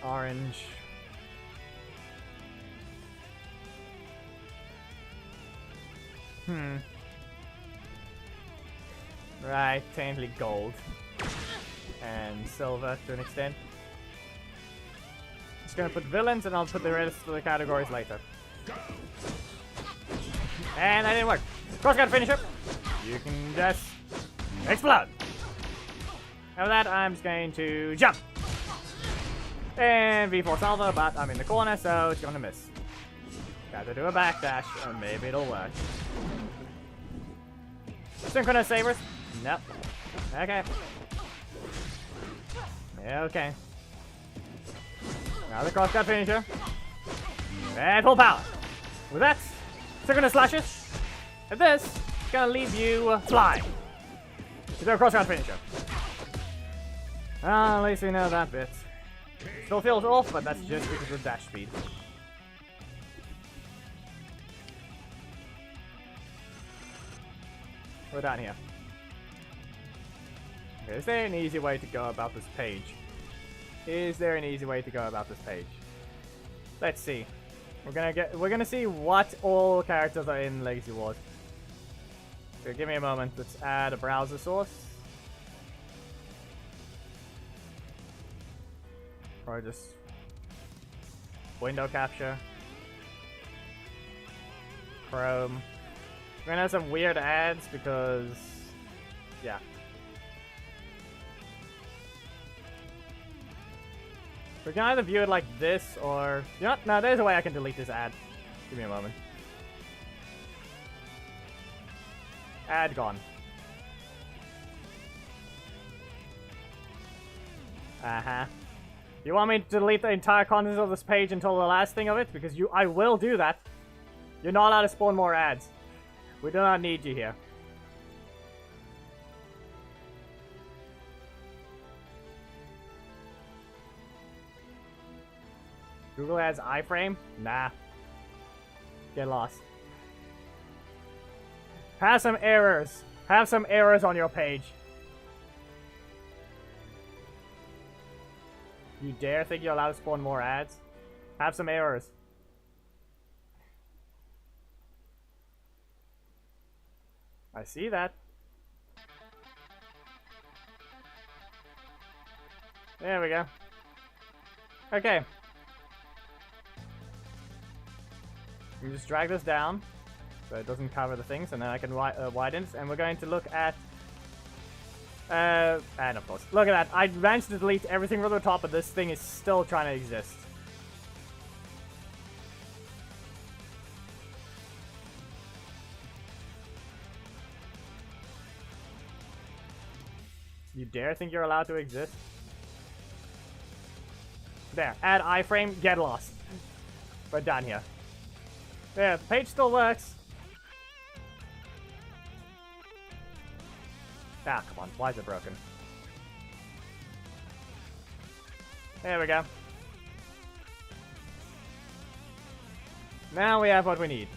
Orange. Right, technically gold. And silver to an extent. Just gonna put villains and I'll put the rest of the categories later. And that didn't work. Crosscut finisher. You can just explode. After that, I'm just going to jump. And V4 salvo, but I'm in the corner, so it's gonna miss. Got to do a backdash, and maybe it'll work. Synchronous sabers. Nope. Okay. Okay. Now the crosscut finisher. And full power. With that, synchronous slashes. And this is gonna leave you flying. Is there a crosscut finisher? At least we know that bit. Still feels off, but that's just because of dash speed. We're down here. Okay, is there an easy way to go about this page? Is there an easy way to go about this page? Let's see. We're gonna see what all characters are in Legacy Wars. So give me a moment. Let's add a browser source. Or just Window capture. Chrome. We're gonna have some weird ads because, yeah. We can either view it like this or, you know what? No, there's a way I can delete this ad. Give me a moment. Ad gone. Uh-huh. You want me to delete the entire contents of this page until the last thing of it? Because I will do that. You're not allowed to spawn more ads. We do not need you here. Google Ads iframe? Nah. Get lost. Have some errors. Have some errors on your page. You dare think you're allowed to spawn more ads? Have some errors. I see that. There we go. Okay. You just drag this down so it doesn't cover the things, and then I can widen it, and we're going to look at and of course, look at that. I managed to delete everything from the top, but this thing is still trying to exist. You dare think you're allowed to exist? There, add iframe, get lost. We're done here. There, the page still works. Ah, come on, why is it broken? There we go. Now we have what we need.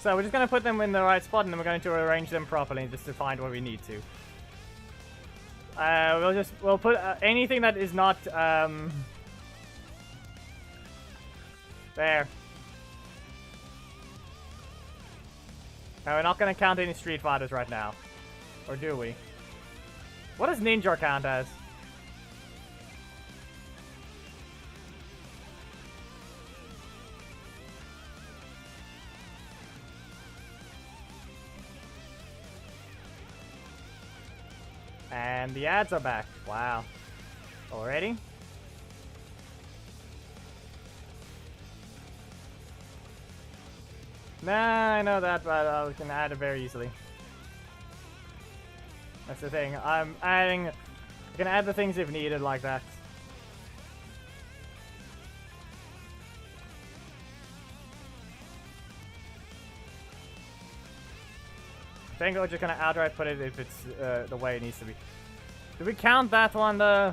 So we're just going to put them in the right spot, and then we're going to arrange them properly just to find what we need to. We'll put anything that is not, there. Now, we're not going to count any Street Fighters right now. Or do we? What does Ninja count as? And the ads are back. Wow. Already? Nah, I know that, but I can add it very easily. That's the thing. I can add the things if needed like that. I think we're just gonna outright put it if it's the way it needs to be. Do we count that one though?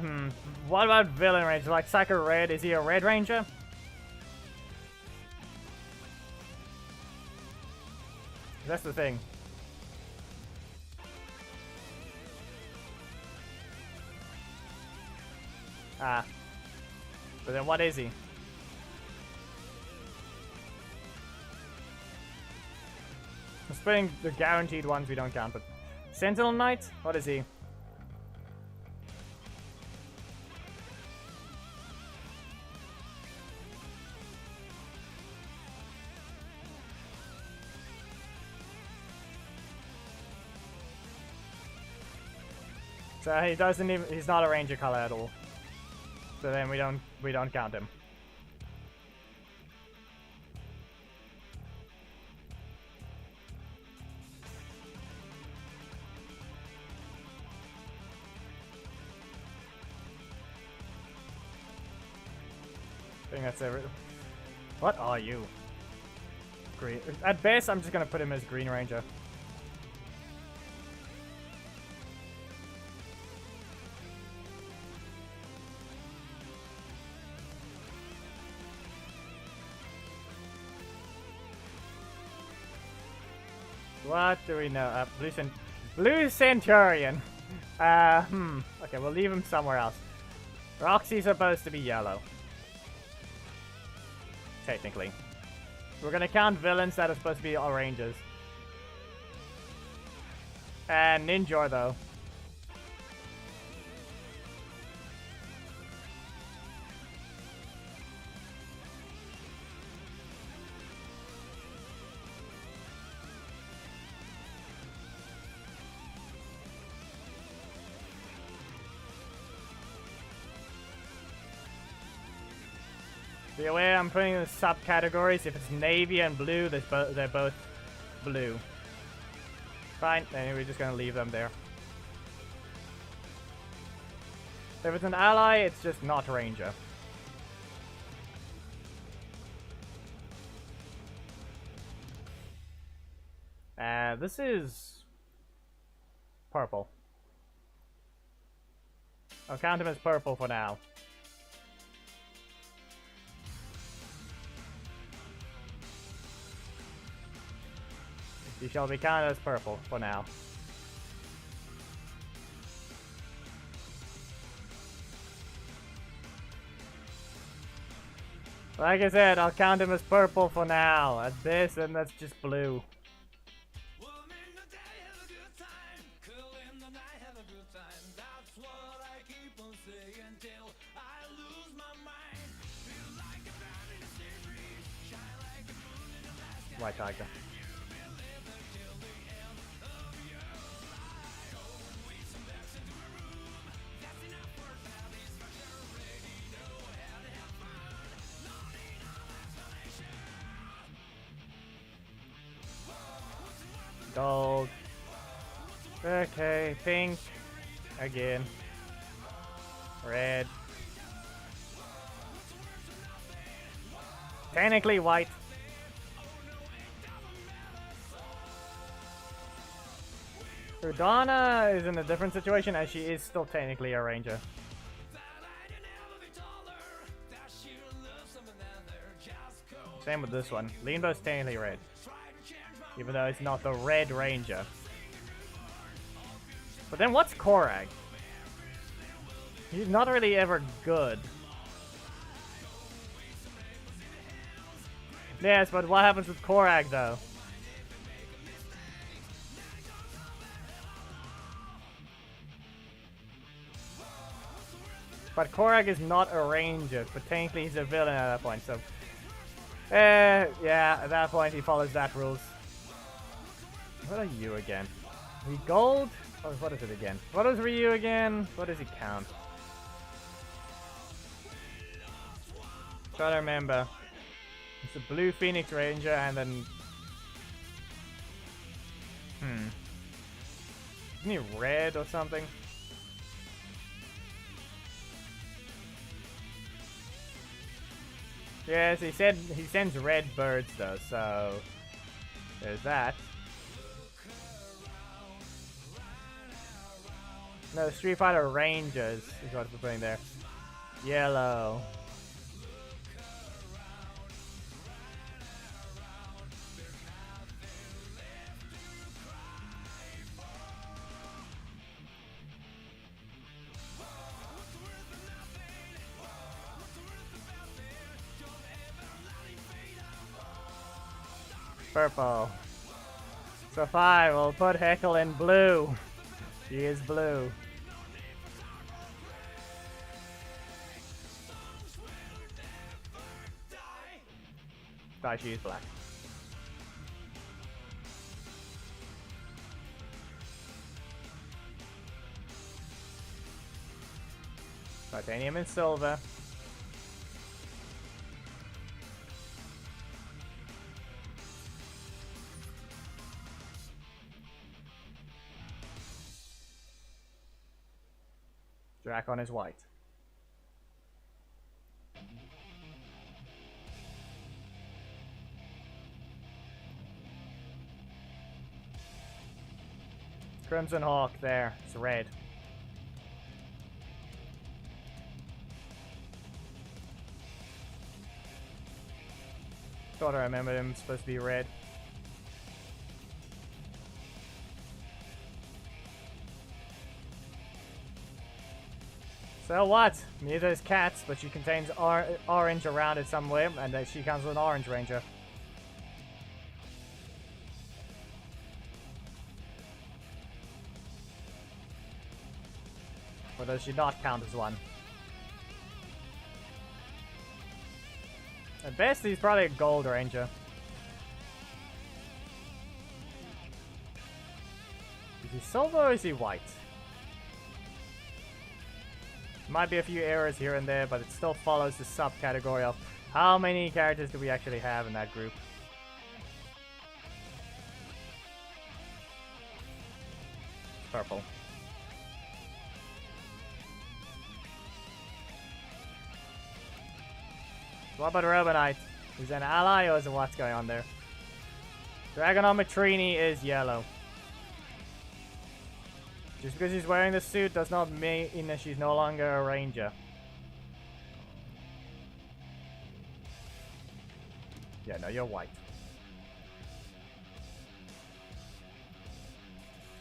What about villain ranger? Like Psycho Red? Is he a Red Ranger? That's the thing. Ah. But then what is he? I'm putting the guaranteed ones we don't count, but Sentinel Knight? What is he? So he doesn't even, he's not a ranger color at all. So then we don't count him. I think that's everything. What are you? Green. At best, I'm just gonna put him as Green Ranger. What do we know? Blue Centurion. Okay, we'll leave him somewhere else. Roxy's supposed to be yellow. Technically. We're gonna count villains that are supposed to be all rangers. And Ninja, though. Be aware I'm putting in the subcategories. If it's navy and blue, they're both blue. Fine, then we're just gonna leave them there. If it's an ally, it's just not ranger. This is purple. I'll count him as purple for now. He shall be counted as purple for now. Like I said, I'll count him as purple for now. At this, and that's just blue. White tiger. Gold. Okay, pink. Again. Red. Technically white. Udana is in a different situation as she is still technically a ranger. Same with this one. Leanbow's technically red. Even though it's not the red ranger. But then what's Korag? He's not really ever good. Yes, but what happens with Korag though? But Korag is not a ranger, but technically he's a villain at that point, so... yeah, at that point he follows that rules. What are you again? Are you gold? Or what is it again? What is Ryu again? What does he count? Try to remember. It's a blue Phoenix Ranger and then... Isn't he red or something? Yes, he said he sends red birds though, so there's that. No, Street Fighter Rangers is what we're putting there. Yellow. Purple. So fine, we'll put Heckle in blue. She is blue. She is black. Titanium and silver. Drakon is white. Crimson Hawk there, it's red. Thought I remembered him supposed to be red. So what? Neither is Cats, but she contains orange around it somewhere, and she comes with an orange ranger. Or does she not count as one? At best, he's probably a gold ranger. Is he silver or is he white? Might be a few errors here and there, but it still follows the subcategory of How many characters do we actually have in that group? Purple. What about Ribbit? Is an ally or is it what's going on there? Dragonomic Trini is yellow. Just because she's wearing the suit does not mean that she's no longer a ranger. Yeah, no, you're white.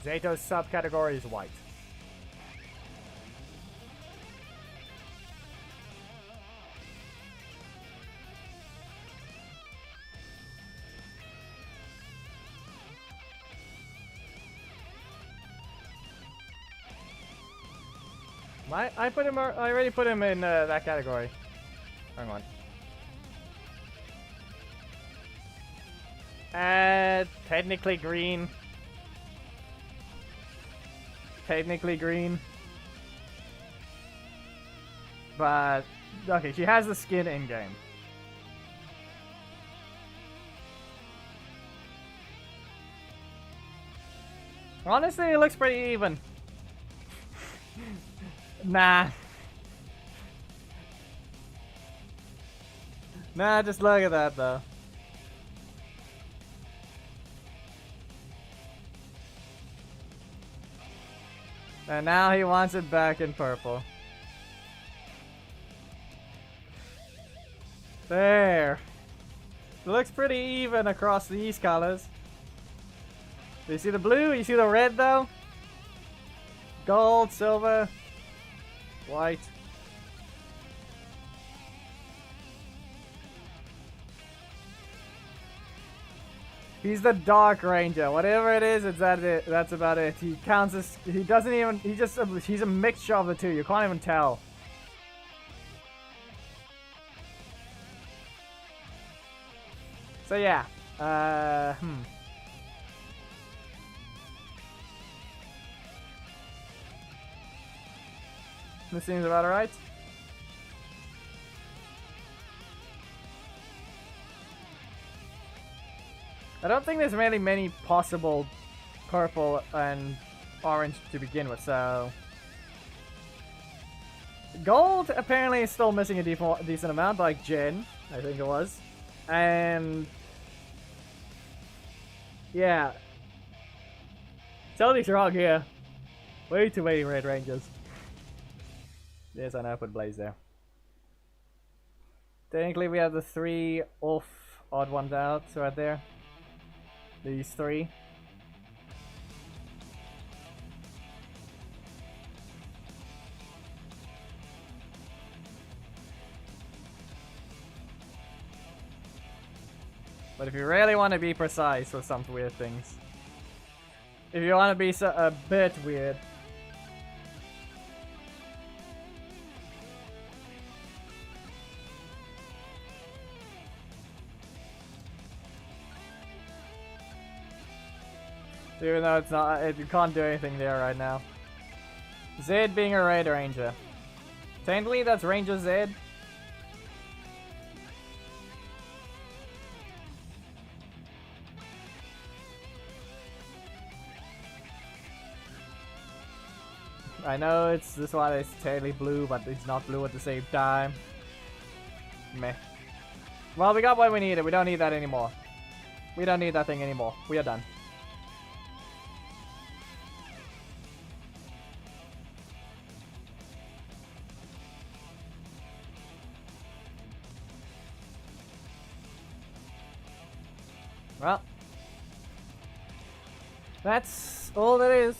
Zato's subcategory is white. I put him. I already put him in that category. Hang on. Technically green. Technically green. But okay, she has the skin in game. Honestly, it looks pretty even. Nah. Nah, just look at that though. And now he wants it back in purple. There. It looks pretty even across these colors. Do you see the blue? You see the red though? Gold, silver, white. He's the Dark Ranger. Whatever it is, that's about it. He counts as he doesn't even he's a mixture of the two. You can't even tell. So yeah. This seems about right. I don't think there's really many possible purple and orange to begin with, so... Gold apparently is still missing a decent amount, like Jen, I think it was. And... yeah. Totally wrong here. Way too many Red Rangers. Yes, I know I put Blaze there. Technically we have the 3 off, odd ones out right there. These 3. But if you really want to be precise with some weird things, if you want to be a bit weird, even though it's not, you can't do anything there right now. Zed being a Red Ranger. Technically, that's Ranger Zed. I know this one is technically blue, but it's not blue at the same time. Meh. Well, we got what we needed. We don't need that anymore. We don't need that thing anymore. We are done. Well, that's all there is.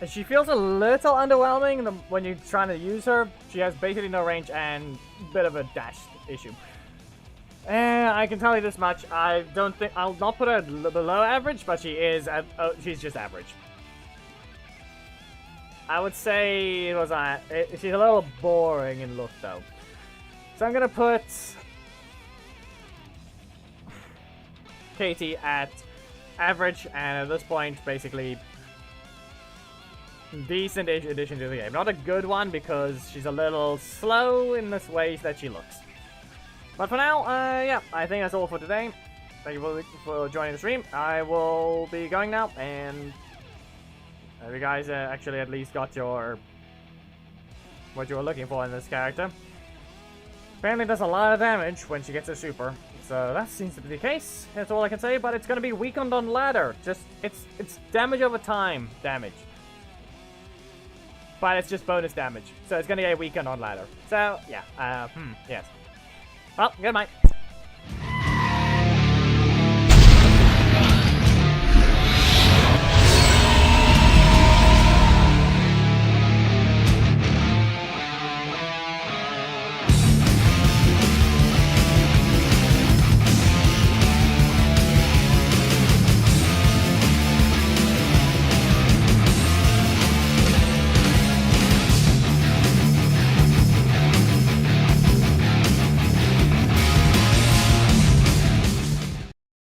She feels a little underwhelming when you're trying to use her. She has basically no range and a bit of a dash issue. I can tell you this much. I don't think I'll not put her below average, but she is. She's just average. I would say she's a little boring in look though. So I'm gonna put Katie at average, and at this point, basically, decent addition to the game. Not a good one because she's a little slow in the ways that she looks. But for now, yeah, I think that's all for today. Thank you for joining the stream. I will be going now, and you guys actually at least got your what you were looking for in this character. Apparently does a lot of damage when she gets a super. So that seems to be the case. That's all I can say, but it's gonna be weakened on ladder. Just it's damage over time damage. But it's just bonus damage. So it's gonna get weakened on ladder. So yeah, yes. Well, good night.